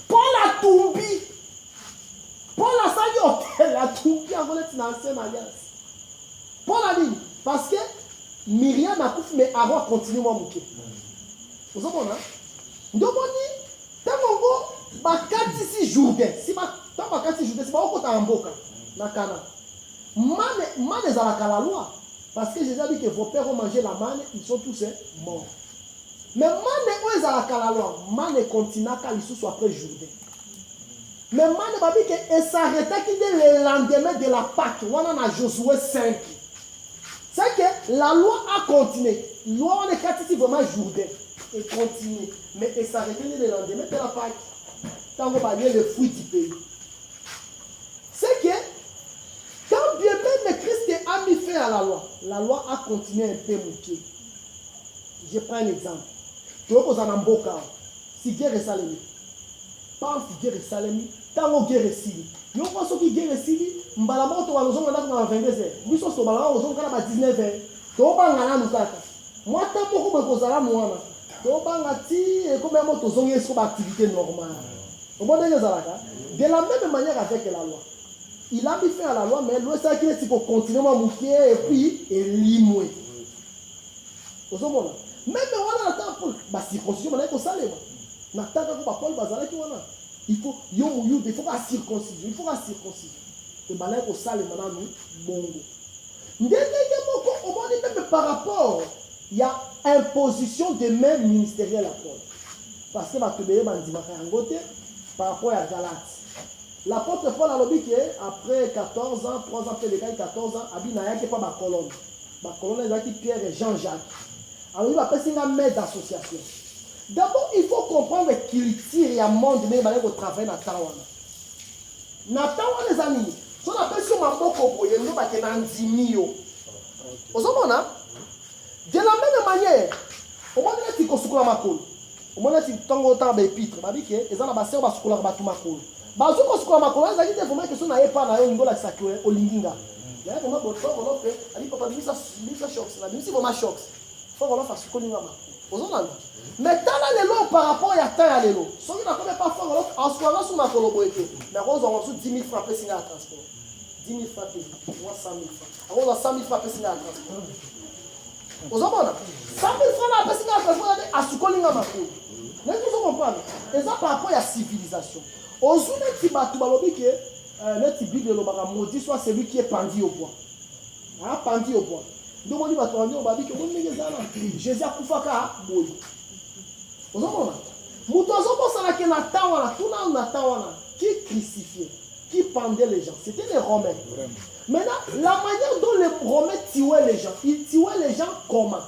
Paul a tombé. Paul a sali hôtel, a tout bien dans l'ancienne alliance. Paul a dit, parce que Myriam a coupé, mais Aaron continue à mourir. Vous comprenez? Donc on dit, tant qu'on va 4-6 jours, si tant qu'on va 4-6 jours, c'est pas au côté en boca, dans le canal. Man est à la loi. Parce que Jésus a dit que vos pères ont mangé la manne, ils sont tous morts. Mais man est à la loi. Man continue quand ils sont après Jourdain. Mais man ne dit que s'arrêta qui dit le lendemain de la Pâque. On a Josué 5. C'est que la loi a continué. La loi on est quartier vraiment Jourdain. Et continue. Mais elle s'arrêta le lendemain de la Pâque. Quand on va lire le fruit du pays. C'est que quand bien même Christ a mis fin à la loi a continué un peu mouquée. Je prends un exemple. Tu vois qu'on a un beau cas. Si guerre est salée. Pas si guerre est salée. Tant que guerre est salée. Nous pensons que guerre est salée. Mbalama to wa nzonga na kwa 22 heures. Nous sommes balama nzonga na 19 heures. To banga na nukaka. Moi tant beaucoup me kozala mwana. To banga ti et comme moi to zonga sur activité normale. Au bon de zalaka. De la même manière avec la loi. Il a mis fin à la loi, mais l'eau ça qui est pour continuer à mouiller et puis et limouer. Maintenant, Même on a attend pour circoncision, on a que ça les n'attend pas Paul bazala qui on a. Il faut il faut la circoncision, il faut la circoncision. Et ben là que ça les maintenant bongo. Par rapport, il y a imposition de même ministériel à Paul. Parce que ma tubé m'a dit par rapport à Galate. L'apôtre Paul a dit qu'après 14 ans, 3 ans, après les gars 14 ans, Abinaya qui n'est pas ma colonne. Ma colonne est qui Pierre et Jean-Jacques. Alors il va passer une maître d'association. D'abord, il faut comprendre qu'il tire un monde mais il va aller travailler dans Tawana. Dans Tawana les amis, si on appelle sur ma boko, il y a un peu de 10 000. Vous comprenez? De la même manière, au moins il y a un peu de makolo. Au moins il y a un peu de épître. Il y a un peu de makolo. Bazo ko sukula makolo za kite vraiment que so na yepa na yo ngola sakwe olinginga. Ya ko ma boto ko no pe ali papa misa shocks na misi voma shocks. Faut qu'on fasse kolinga ma. Ozona. Mais tala lelo par rapport ya tala lelo. So na ko pas faut qu'on asukala su makolo boete. Na ko zo so 10 000 francs pe singa transport. 10 000 francs pe. Moi 100 000 francs. Alors 100 000 francs pe singa transport. Ozona. 100 000 francs pe singa transport asukolinga makolo. N'est-ce que vous comprenez? Et ça par rapport à la civilisation. Aujourd'hui, les Bible maudit soit celui qui est pendu au bois. Ah, pendu au bois. Donc, on dit que Jésus a koufaka boy. Vous qui crucifiait, qui pendait les gens. C'était les Romains. Maintenant, la manière dont les Romains tuaient les gens, ils tuaient les gens comment?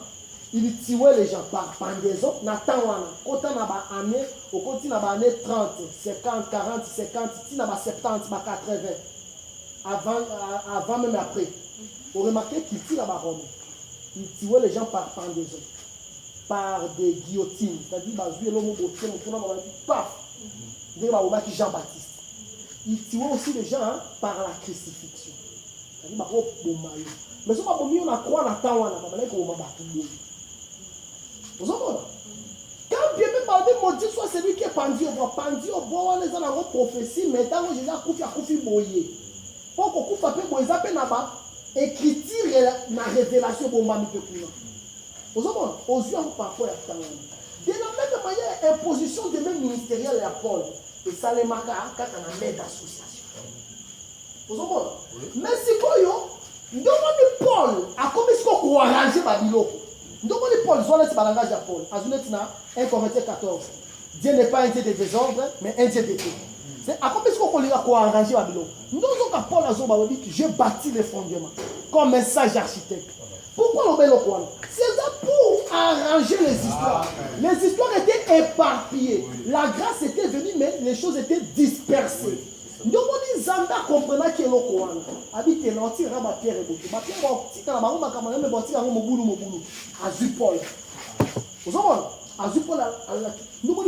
Il tuait les gens par pendaison. Natawana, quand on a année, au continent a année 30, 50, 40, 50, 70, 80, avant même après. Vous remarquez qu'il tue là-bas Rome. Il tuait les gens par pendaison, par des guillotines. C'est-à-dire, paf, Jean-Baptiste. Il tuait aussi les gens par la crucifixion. C'est-à-dire, mais ce qu'on a quoi Natawana, quand bien même maudit soit celui qui est pendu au bois, on les a dans prophétie, mais tant que Jésus a koufi boyé. Pour qu'on coupe un peu boyé, ça peut n'a écriture et la révélation pour mami peu plus. Vous savez, aux yeux par rapport à ça. De la même manière, imposition de même ministériel à Paul, et ça les marque quand on a mis d'association. Vous savez, mais si vous demandez Paul à comment est-ce qu'on peut arranger Babylone. Donc, Paul, c'est le langage de Paul. 1 Corinthiens 14. Dieu n'est pas un Dieu de désordre, mais un Dieu de paix. C'est à quoi est-ce qu'on peut arranger Babylone? Nous, Paul a dit que je bâtis les fondements comme un sage architecte. Pourquoi le bel Paul? C'est pour arranger les histoires. Les histoires étaient éparpillées. La grâce était venue, mais les choses étaient dispersées. Donc, on dit Zanda comprenant que le Coran habite dans Pierre et Boutou. Pierre, si tu as un camarade, mais bon, tu as un moboulou. Azupol. Vous savez, Azupol, nous avons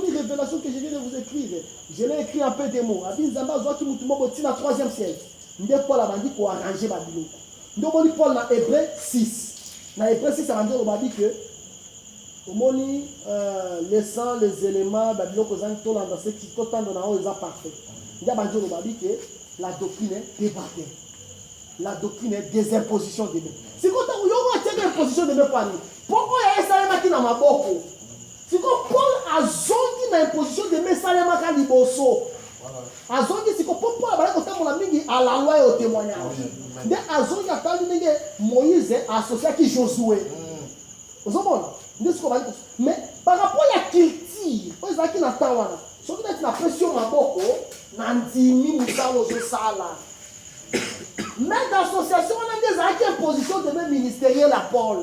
dit révélation que je viens de vous écrire. Je l'ai écrit un peu des mots. Abin Zamba, Zoaki Moutouma, dans le 3e siècle. Nous avons Paul a dit pour arranger Babylone. Nous avons dit Paul dans Hébreu 6. Dans Hébreu 6, ça veut dire que les sangs, les éléments, Babylone, tout dans ce qui tout dans les parfait. Il y a la doctrine est débattue. La doctrine est des impositions de main. Si vous avez des impositions de main, pourquoi il y a un salama qui n'a pas beaucoup? Si Paul a zongi dans imposition de main, salama qui n'a pas beaucoup. A zongi, si Paul a la loi et au témoignage. Mais a zongi a parlé Moïse associé à qui Josué. Vous comprenez? Mais par rapport à la culture, vous avez qui n'a pas si vous avez la pression à beaucoup, Nandimi Moussalo Sala. Mais d'association, on a des actes en position de même ministériel à Paul.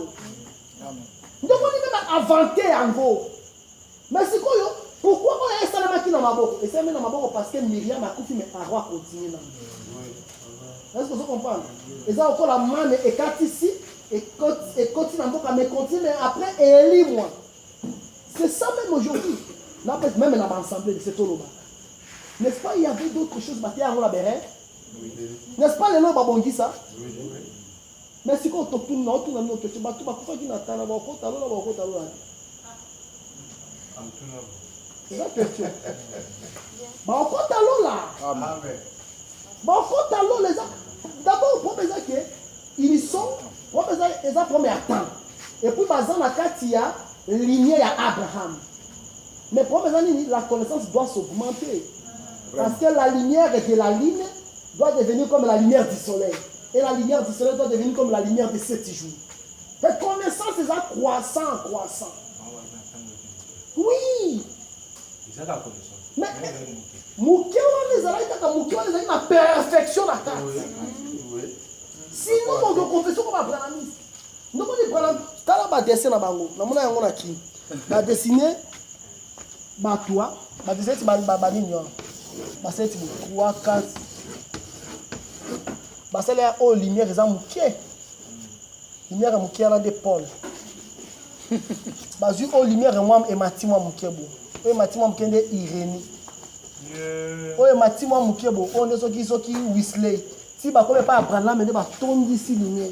Donc on est même inventé en gros. Mais c'est quoi? Pourquoi on a un salama qui n'a pas beaucoup? Et c'est même parce que Myriam a couffé, mais un roi continue. Est-ce que vous comprenez? Et ça encore la main est écarte ici, et continue en boca, mais continue, mais après, et élit-moi. C'est ça même aujourd'hui. Même dans l'assemblée, c'est tout le bas. N'est-ce pas, il y avait d'autres choses, n'est-ce pas, les noms babongi ça? Mais si on tourne, on tourne, on tourne, pourquoi tu n'as pas la voix? C'est ça que tu es. On compte à l'eau là. On compte à l'eau, les gens. D'abord, on peut dire qu'ils sont, on peut dire qu'ils ont premier temps. Et puis, dans la carte, il y a lignée à Abraham. Mais pour la connaissance doit s'augmenter. Parce que la lumière de la ligne doit devenir comme la lumière du soleil. Et la lumière du soleil doit devenir comme la lumière de 7 jours. La connaissance est croissant. Oui. Mais Mouké, on les a la perfection la carte. Sinon, on doit confesser comme Abraham. Nous, on va dessiner la bango. On a qui va dessiner toi, va dessiner va dessiner 3, 4. Va dessiner la lumière, ils ont Mouké. Lumière Mouké, on a des pôles. Va dessiner la lumière et Mati, moi Mouké. Et Mati, moi Mouké, de Irénie. Et Mati, moi Mouké, on est ceux qui Whistler. Si bah comme pas apprendre là mais va tomber ici lumière.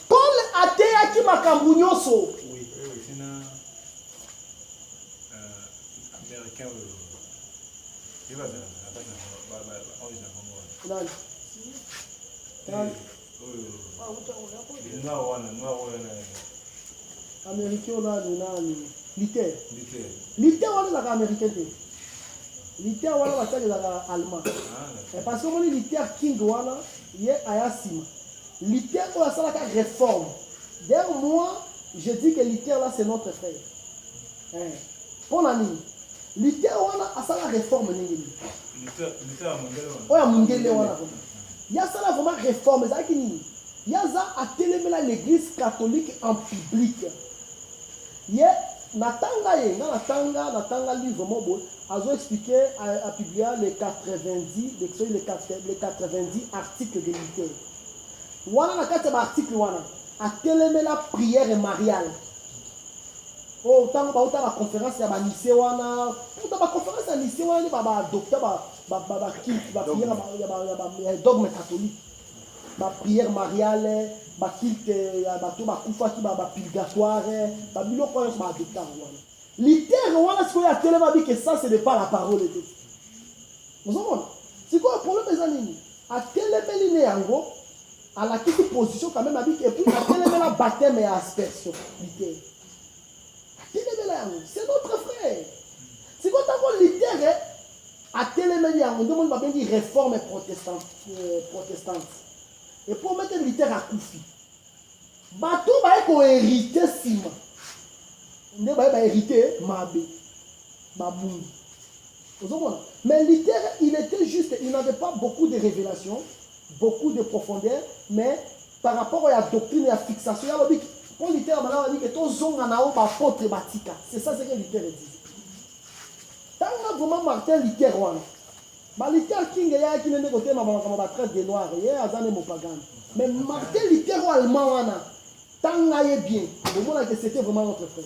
Paul a été qui makambu nyonso. Oui, c'est un américain. Il va Liter wana bataki ezaka allemand. Parce que moni liter king wana ye aya sima. Liter oyo asalaka réforme. D'ailleurs moi je dis que liter là c'est notre frère. Pour la nini. Liter wana asala réforme nini. Liter oyo mungele wana. Ya sala vraiment réforme ezaki nini. Ya za atelemela l'église catholique en public. Ye natanga ye natanga livre mobo azo expliquer à publier les 90 les 90 articles de l'ITER. Wana na kati ba article wana atelemela prière mariale. Oh tango ba uta ba conférence ya ba lycée wana, uta ba conférence ya lycée wana ba docteur ba prière ya dogme catholique. Ba prière mariale, ba culte ya bato ba kufa ki ba purgatoire, ba biloko ya ba docteur wana. L'ITER wana siko ya telema bi que ça c'est de pas la parole de Dieu. Vous comprenez? Siko le problème est nini? A telemeli ne yango à la petite position quand même avec et puis a telemela baptême et aspersion l'ITER. Telemela yango, c'est notre frère. Siko tango l'ITER a telemeli yango demande ba bengi réforme protestante. Et pour mettre l'ITER à Koufi. Bato ba ko hériter sima. Ne va pas hériter Mabé, Baboum. Mais l'ITER, il était juste, il n'avait pas beaucoup de révélations, beaucoup de profondeur, mais par rapport à la doctrine et à la fixation, il y a dit pour l'ITER, maintenant, on dit que ton zong en a pas porte batika. C'est ça ce que l'ITER dit. Tant que vraiment Martin l'ITER, l'ITER King est qui n'est négocié dans ma traite des noirs, il y a un mopagan. Mais Martin l'ITER allemand, tant que bien, le monde que c'était vraiment notre frère.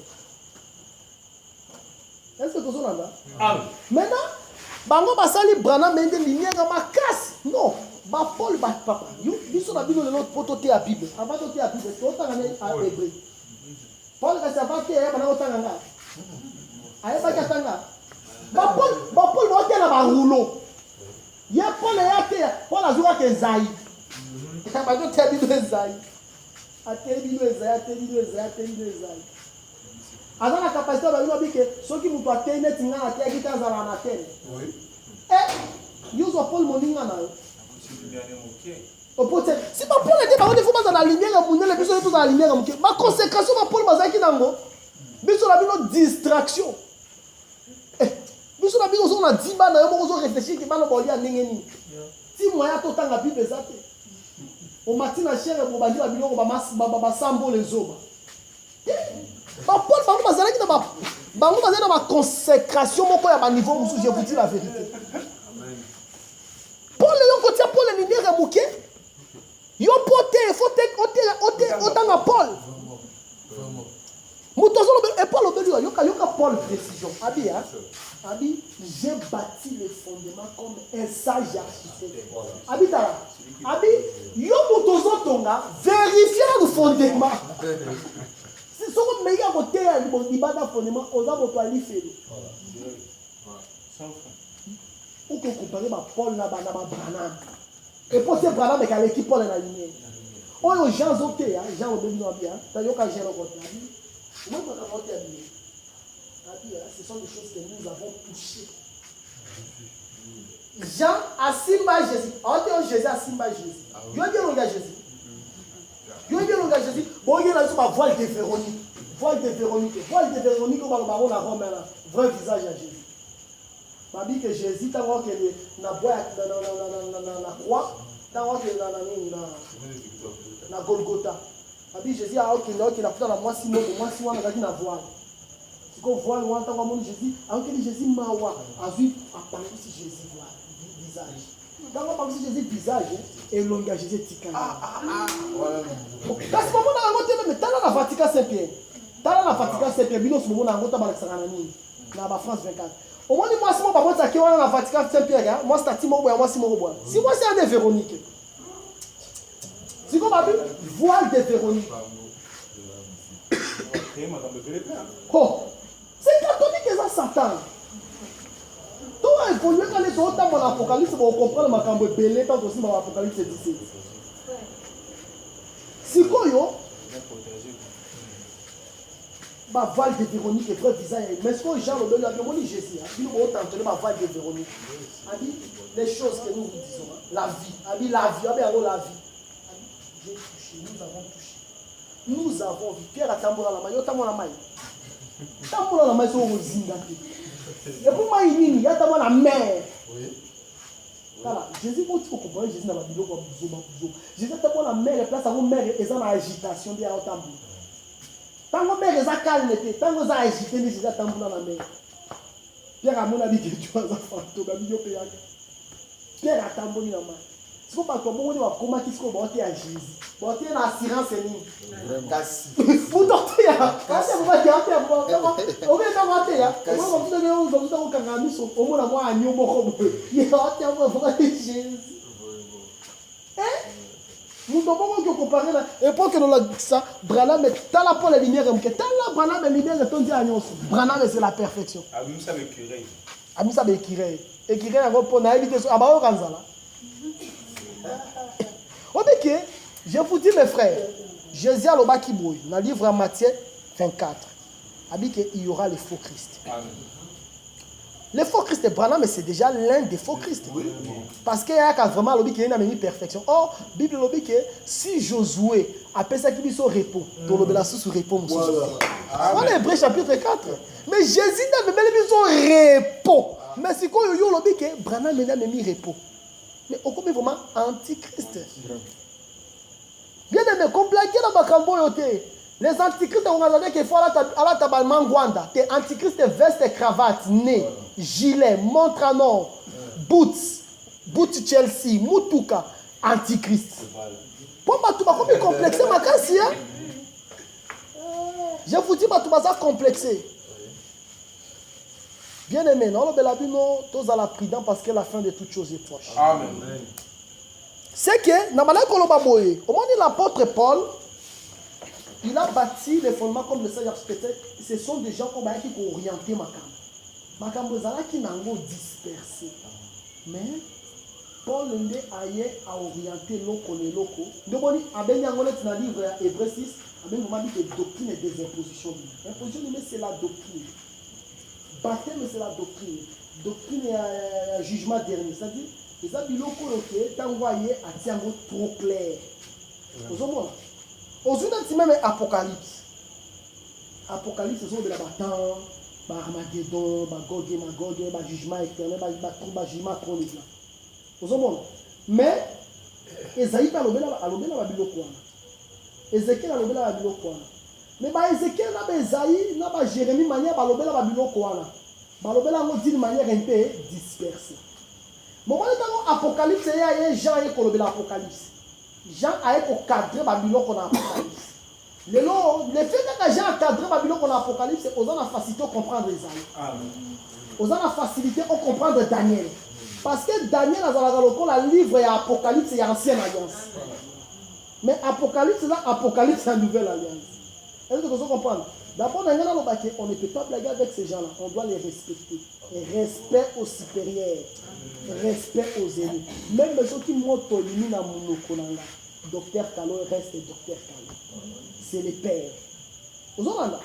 Est-ce que tu as là? Maintenant, bango basali brana mende lumière ma casse. Non, ba Paul ba papa. Yo, biso na bino le notre pototé à Bible. Avant toté à Bible, to tanga à hébreu. Paul ka sa baté ya bana otanga nga. Aye ba katanga. Ba Paul ba otela ba rouleau. Ya Paul ya te, Paul azuka ke zai. Ba to te Bible zai. Ate Bible zai. Avant la capacité de dire que ceux qui nous atteignent, net inga na terre qui t'en zala na terre. Oui. Yuzo Paul moninga na yo. Si pas Paul était par contre faut pas dans la lumière à munel biso tout dans la lumière à ma consécration ma Paul bazaki nango. Biso la bino distraction. Biso la bino on a 10 ba na yo moko zo réfléchir ki ba no boli a ndengeni. Si moya to tanga Bible ezate. O matina chere bo bandi ba bino ba sambo les oba. Paul bango bazana ba consécration moko ya ba niveau musu je vous dis la vérité. Paul yo côté Paul ni ndenge muke. Yo pote faut otanga Paul. Mutozo et Paul obeli yoka Paul précision. Abi j'ai bâti le fondement comme un sage architecte. Abi yo mutozo tonga vérifier le fondement. Si vous meillez à côté, vous avez fondement, vous avez votre livre. Ou que comparer Paul na Branham. Et pour ce Branham avec l'équipe Paul na lumière. oyo Jean zote ya Jean obebino bien tayoka Jean lokote moi quand on a terminé ce sont des choses que nous avons touchées. Jean a simba Jésus on Jésus a simba Jésus yo bien longa Jésus bon il y a la voile de Véronique on va le la Rome là vrai visage à Jésus ma dit que Jésus t'as voir que na bois na croix t'as voir que na Golgotha ma dit Jésus a ok na puta na moi si on a dit na voile si qu'on voile on entend mon Jésus en que Jésus mawa a vu apparaître si Jésus voile visage dans on parle si Jésus visage et longa Jésus tika parce que moment na ngote même tala na Vatican Saint-Pierre bino ce moment na ngota ba na nini na ba France 24 au moins moi si moi ba ngota ki wana na Vatican Saint-Pierre moi stati mo boya moi si mo boya si moi c'est un de Véronique si comme abi voile de Véronique oh c'est catholique et ça Satan toi évoluer quand les autres dans l'Apocalypse pour comprendre makambo belé tant aussi dans l'Apocalypse 17 si quoi yo ma voile de Véronique est vrai visage mais ce que Jean le a dit Jésus il faut entendre ma voile de Véronique a dit les choses que nous vous disons la vie a dit la vie la vie j'ai touché nous avons vu Pierre a tambour la maille tambour la maille sur le zinga et pour moi il y a tambour la mer voilà Jésus faut comprendre Jésus n'a pas dit comme Jésus tambour la mer place à vos mères et ça en agitation bien au tambour. Tant que mère est calme, tant que ça agité, les gens tambour dans la mer. Pierre a mon avis que tu as un fantôme, Pierre a tambour dans la mer. C'est pas comme on va comment qui se comporte à Jésus. Bon, tu as une assurance et nous. Vous dortez, quand vous va dire, on va t'inventer, on va vous donner un kangamis au moins à moi un yomo. Il y a un vrai Jésus. Nous devons comparer là. Et pour que nous la ça, Branham est dans la la lumière, dans la Branham la lumière est tombée à nous. Branham c'est la perfection. Ami ça me curé. Ami ça me curé. Et curé a pour na éviter ça. Aba okanza là. OK, je vous dis mes frères, Jésus a le bas qui bouille dans le livre Matthieu 24. A dit qu'il y aura les faux Christ. Amen. Le faux Christ, Branham, c'est déjà l'un des faux Christ. Oui. Parce qu'il y a vraiment l'objet qui est une perfection. Or, la Bible dit que si Josué appelle ça qui est son repos, dans le sous repos, on est Hébreux chapitre 4. Mais Jésus n'a même pas son repos. Mais c'est quoi le dit que Branham n'a même mis repos. Mais on est vraiment antichrist. Bien aimé, complaqué dans ma camboyoté. Les antichristes, on a dit qu'il faut aller à la table mangwanda. Les antichristes vestent cravate, nez, gilet, montre à nom, boots Chelsea, Mutuka, antichrist. Pourquoi tu vas comme complexé ma casse? Je vous dis, tu vas complexé. Bien aimé, non, la Bible, tous à la prudence parce que la fin de toutes choses est proche. Amen. C'est que, dans au moment de l'apôtre Paul, il a bâti les fondements comme le Seigneur architecte. Ce sont des gens qui ont orienté Makambo. Makambo qui n'a pas dispersé. Mais Paul a orienté l'oko les locaux. Donc, on a dit dans le livre Hébreux 6, on a dit que doctrine et des impositions. L'imposition, c'est la doctrine. Baptême, c'est la doctrine. Doctrine et jugement dernier. C'est-à-dire, les habits locaux qui sont envoyés à Tiango trop clair. Vous voyez? Aujourd'hui, c'est même Apocalypse. Apocalypse, ce sont des bâtons, Armageddon, Gog et Magog, jugement éternel, jugement chronique. Vous voyez? Mais, Esaïe a lobé la Bible. Ézéchiel a lobé la Bible. Mais Ézéchiel n'a pas Esaïe, n'a pas Jérémie, manière a lobé la Bible. Balobé la d'une manière un peu dispersée. Moment où Apocalypse, il y a Jean qui a lobé l'Apocalypse. Jean a cadré Babylone qu'on a Apocalypse. Le fait que Jean a cadré Babylone qu'on a Apocalypse, c'est aux gens la facilité de comprendre Isaïe. Aux gens la facilité de comprendre Daniel. Parce que Daniel a le livre et Apocalypse et Ancienne Alliance. Mais Apocalypse, c'est Apocalypse, c'est la Nouvelle Alliance. Est-ce que vous comprenez? D'abord, on ne peut pas blaguer avec ces gens-là. On doit les respecter. Respect aux supérieurs. Respect aux élus. Même ceux qui montent au limite dans mon docteur Kalo reste docteur Kalo. C'est les pères. Vous entendez?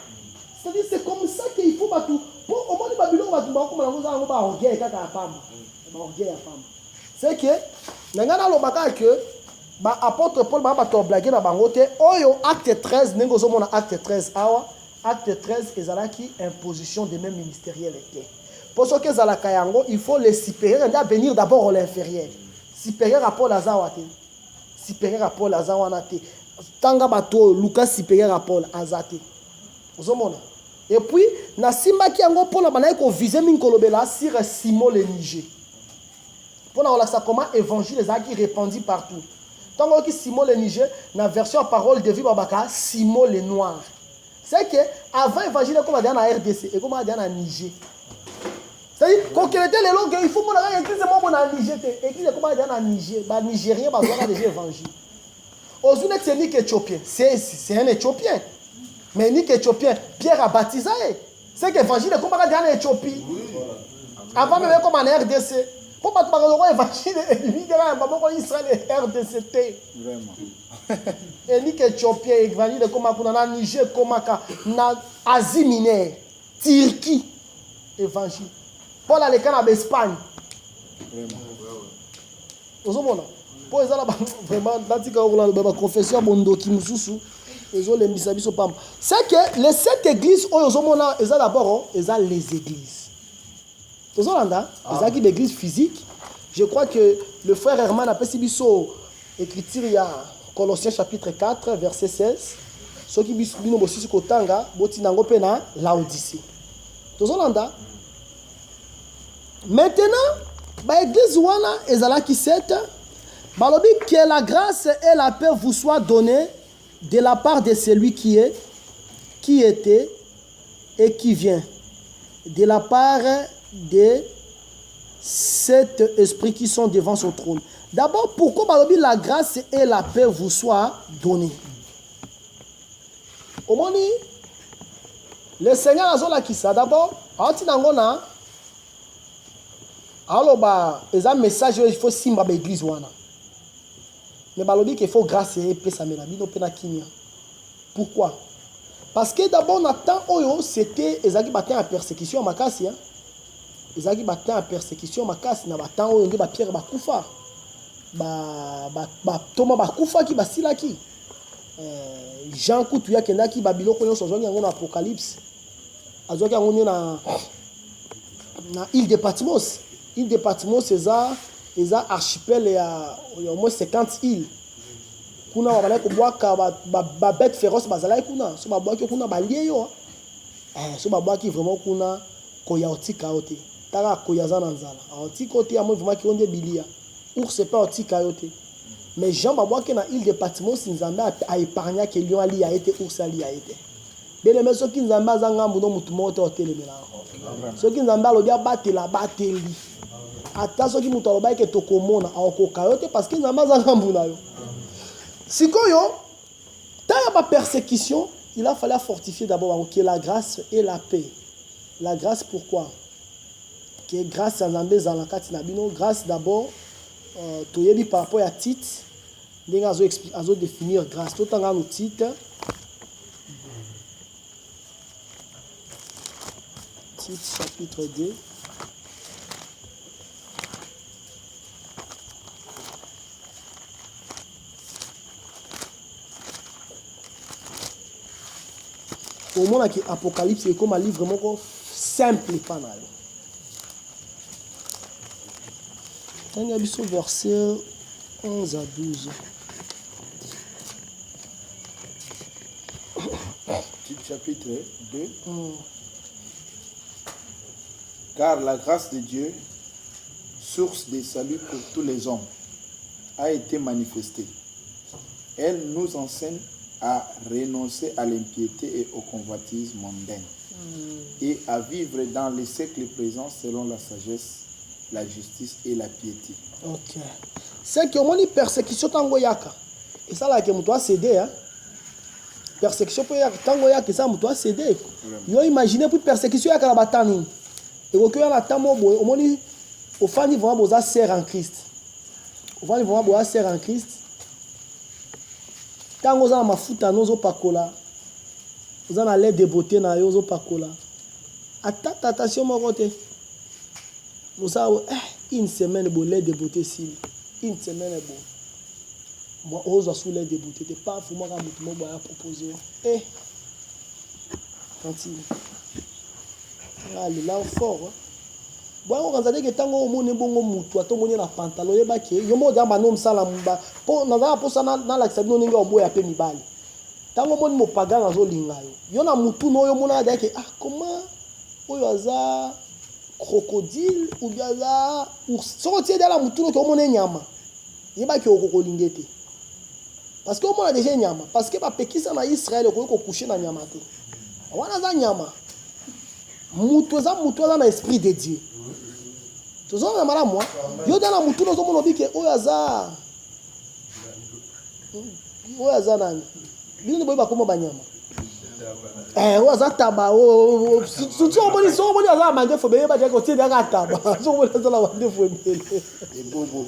C'est-à-dire, c'est comme ça qu'il faut battre. Pour au moins, les Babylons, on va tout comme on va orgueil à la femme. Orgueil à la femme. C'est que, apôtre Paul va blaguer dans bangote. Oyo acte 13, nengozo mona acte 13 awa. Acte 13 ezalaki imposition des mêmes ministériels était. Pour ce que zalaka yango, il faut les supérieurs venir d'abord à l'inférieur. Supérieur à Paul Azawate. Supérieur à Paul Azawanate. Tanga bato Lucas supérieur à Paul Azate. Ozomona. Et puis na simaki yango Paul abanaye ko viser min kolobela sur Simon le Niger. Pour na ça comment évangile ezaki répandu partout. Tant que Simon le Niger, dans la version parole de vie, Simon le Noir. C'est que avant l'évangile, comme on a dit en RDC, et comme on a dit en Niger. C'est-à-dire, quand il était les langues, il faut que l'église en Niger. L'église, comme on a dit en Niger, les Nigériens, ils ont déjà évangile. Aujourd'hui, c'est ni Éthiopien. C'est un Éthiopien. Mais ni Éthiopien, Pierre a baptisé. C'est que l'évangile, comme on a dit en Éthiopie. Avant même, comme en RDC. Pourquoi tu parles d'évangile et Israël et RDCT? Vraiment. Et ni Éthiopien, évangile comme on Niger, comme en Asie mineure, Turquie, évangile. Paul a les cannes en Espagne. Vraiment. Vous savez, pour les gens, vraiment, dans la confession, c'est que les 7 églises, d'abord, les églises. Vous avez des églises physiques. Je crois que le frère Herman a fait écriture il y a Colossiens chapitre 4, verset 16. Ce qui est aussi sur Kotanga, Botinango Pena, Laodicée. Maintenant, l'église Wana Ezala qui 7, balobi que la grâce et la paix vous soient données de la part de celui qui est, qui était et qui vient. De la part de cet esprit qui sont devant son trône. D'abord, pourquoi la grâce et la paix vous soient données? Au moment le Seigneur a dit qui ça d'abord, alors il y a un message il faut simba l'église wana. Mais balobi qu'il faut grâce et paix ça mena bino pena kinya. Pourquoi? Parce que d'abord na temps oyo c'était ezaki batin en persécution makasi hein. Ezaki batin en persécution makasi na batin oyo nde ba Pierre bakufa. Thomas bakufa ki basilaki. Jean Coutu ya kendaki babiloko nyonso zongi yango na Apocalypse. Azoki yango na île de Patmos. Île de Patmos eza archipel ya au moins 50 îles. Kuna wabala ko boaka ba bête féroce bazala kuna. So ba boaki kuna ba lieyo. So ba boaki vraiment kuna ko ya otika ote. Tara ko ya zana nzala. Otika ote ya mo vraiment ki onde bilia. Ours c'est pas otika ote. Mais Jean ba boaki na île de Patmos nzamba a épargné que lion ali a été ours ali a été. Bele meso ki nzamba zanga muno mutu moto otelemela. So ki nzamba lo dia batela bateli. Ata so ki mutu aloba ke tokomona akoka yote parce que nzamba zanga mbuna yo. Sikoyo, dans la persécution, il a fallu fortifier d'abord la grâce et la paix. La grâce pourquoi? Que grâce à Zambé Zalakati Nabino, grâce d'abord, tu y par rapport à titre, nous allons définir grâce. Tout en nous titre. Titre chapitre 2. Au moment où l'Apocalypse est comme un livre vraiment simple et banal. Quand il y a ce verset 11 à 12. Chapitre 2. Car la grâce de Dieu, source de salut pour tous les hommes, a été manifestée. Elle nous enseigne à renoncer à l'impiété et aux convoitises mondaines et à vivre dans les siècles présents selon la sagesse, la justice et la piété. Ok. C'est que on dit persécution tango yaka. Et ça là que moi céder hein. Persécution pour yaka tango yaka ça moi céder. Yo imaginez pour persécution yaka la batani. Et au cœur la tamo boy on dit au fani vraiment boza sert en Christ. Au fani vraiment boza sert en Christ. Tango za mafuta nozo pakola. Vous en allez de beauté na yozo pakola. Attention mon côté. Vous savez, une semaine bon lait de beauté si. Une semaine bon. Moi ose sous lait de beauté. T'es pas fou moi quand moi boya proposer. Continue. Allez là fort. Bon on va dire que tango moni bongo mutu atomoni na pantalon yebaki yo mo da manom sala mba po na za po sana na la kisabi no ninga oboya pe mibali. Tango moni mo paga na zo linga yo na mutu no yo mona da ke comment oyo aza crocodile ou bien aza ours sorti de la mutu no to mona nyama yebaki okoko lingete parce que o mona déjà nyama parce que ba pekisa na Israël ko coucher na nyama te wana za nyama mutu za na esprit de Dieu. Tous on a mal à moi. Yo dans la mutu no zo mona bike oyo aza nani bino boy ba koma banyama oza taba surtout on moni so moni aza mande fo be ba je ko tie da taba so moni aza la mande fo mbele e bobo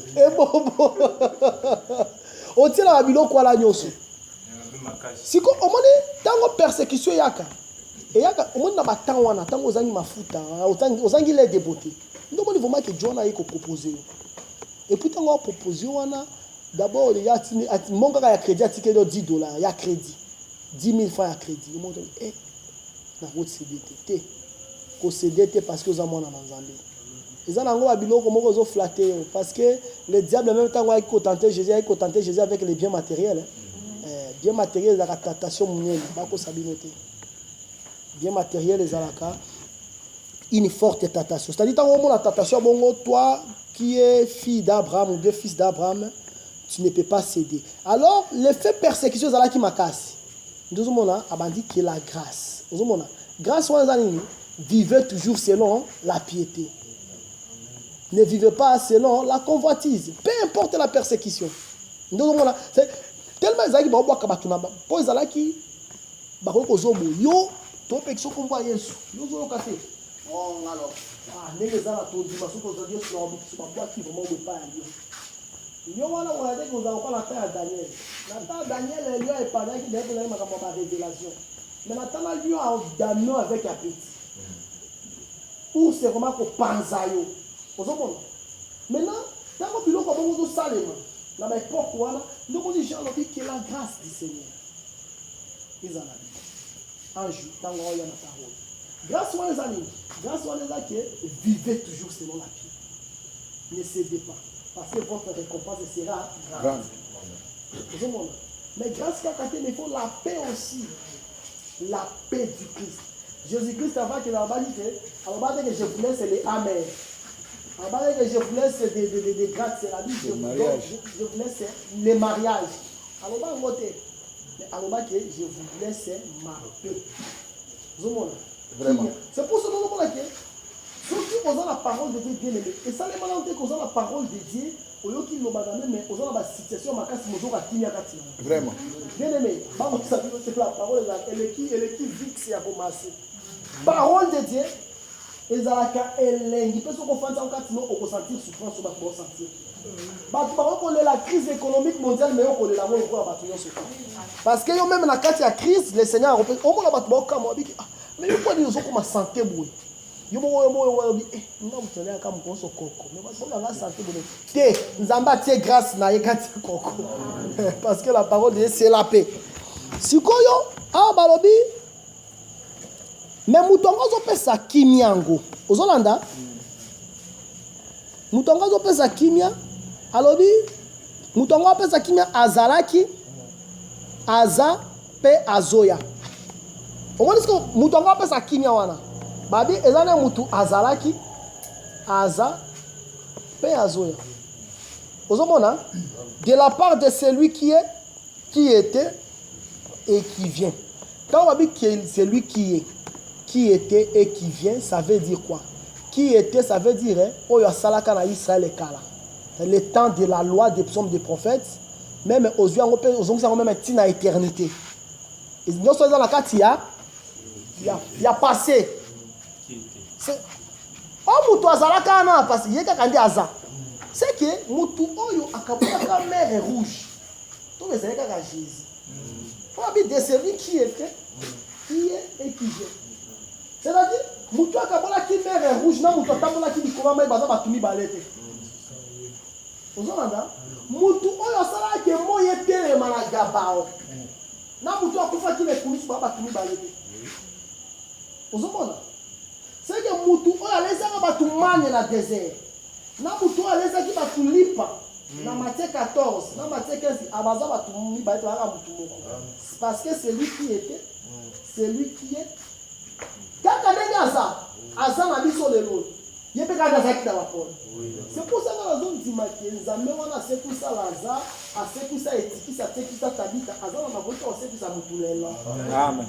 o tie la biloko ala nyoso siko o moni tango persécution yaka o moni na batango wana tango ozangi mafuta ozangi lait de beauté ndo moni vraiment que John a iko proposer et puis tango proposer wana d'abord il y a mon gars a crédit à ticket de $10, il y a crédit 10 000 francs à crédit. Il m'a dit, na route CDT. Ko CDT parce que vous avez mon Nzambe. Ils ont encore habilo comme ils ont flatté parce que le diable en même temps il a tenté Jésus avec les biens matériels. Biens matériels la tentation monnaie, pas ko sabinoté. Biens matériels les alaka une forte tentation. C'est-à-dire tant la tentation bongo toi qui es fille d'Abraham ou deux fils d'Abraham, tu ne peux pas céder. Alors l'effet persécution c'est là qui m'a cassé. Nous avons dit que la grâce. Grâce aux amis, vivez toujours selon la piété. Ne vivez pas selon la convoitise. Peu importe la persécution. Nous avons tellement ils ont dit kabatuna pour ils allaient qui bako zobo yo to pexo komba Yesu. Yo zo kate. Oh alors les ala to di masoko zo Dieu sur ba boîte qui vraiment pas Dieu. Yo wana on a dit que nous avons pas la paix à Daniel. Maintenant Daniel lui a parlé qu'il devait donner ma révélation. Mais maintenant lui a damné avec appétit. Ou c'est vraiment pour panzayo. Vous comprenez? Maintenant, tant que nous avons dit Salem, dans l'époque voilà, nous avons dit Jean dit que la grâce du Seigneur. Ils en ont dit. Un jour, tant qu'on a la parole. Grâce aux amis, grâce aux amis, vivez toujours selon la piété. Ne cédez pas. Parce que votre récompense sera grande. Mais grâce à Dieu, il faut la paix aussi. La paix du Christ. Jésus-Christ, avant qu'il a dit que je vous laisse les amers. Avant que je vous laisse des grâces, c'est la vie. Je vous laisse les mariages. Alors, que je vous laisse ma paix. Vraiment. C'est pour ce que surtout aux la parole de Dieu bien aimé. Et ça les malades qu'on a la parole de Dieu, au lieu qu'il nous bagame, mais aux la situation ma casse mozo katimia katimia. Vraiment. Bien aimé, maman ça c'est la parole elle est qui fixe à commencer. Parole de Dieu, ezalaka elengi parce qu'on fait ça en katino au ressentir souffrance au battre sentir. Bah par contre la crise économique mondiale mais on la mort pour battre parce que même la carte la crise, les seigneurs au moins la battre comme mais il faut dire aux autres ma santé bouille. Yo mo nga mutolea kama mkoso koko mais parce qu'on a santé bonne té nzamba tie grâce na yekati koko parce que la parole de Dieu c'est la paix sikoyo balobi mais mutongo zo pesa kimyango ozolanda mutongo zo pesa kimya alobi mutongo pesa kimya azalaki aza pe azoya omoni siko mutongo pesa kimya wana babi ezana mutu azalaki aza pe azoya ozomona de la part de celui qui est qui était et qui vient quand babi celui qui est qui était et qui vient ça veut dire quoi qui était ça veut dire oyo asalaka na Israël ekala le temps de la loi des psaumes des prophètes même aux yeux on peut ozongisa même tina éternité et nous sommes dans la kati il a passé. C'est mutu azalaka na parce que yeka kandi aza c'est que mutu oyo akabaka mer rouge to bezalaka ka Jésus On a discerner qui était, qui est et qui vient. C'est-à-dire, mutu akabola qui mer rouge, na mutu atabola qui bikoma mai baza batumi balete. Ozolanda, mutu oyo sala ke moye tele mana gabao. Na mutu akufa qui ne kunisi ba batumi balete. Ozomona. C'est que mutu oyo alezaka batu mane na désert. Na mutu alezaki batu lipa. Na Matthieu 14, na Matthieu 15, abaza batumi balete waka mutu moko. Parce que c'est lui qui était, c'est lui qui est. Kaka ndenge aza na biso lelo ye mpe kaka azalaki na bapole. C'est pour ça que nazondima ke nzambe wana asekisa laza asekisa etikisa atekisa tabika aza na mabota asekisa motu lelo.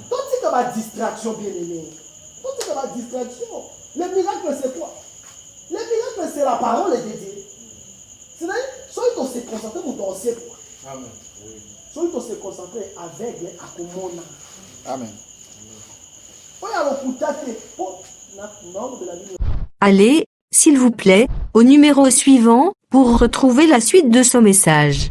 Totika badistraction bien aimé, totika badistraction. Le miracle c'est quoi? Le miracle c'est la parole de Dieu. C'est-à-dire soki tose concentre moto ose quoi. Soki tose concentre aveugle akomona. Amen. Allez, s'il vous plaît, au numéro suivant, pour retrouver la suite de ce message.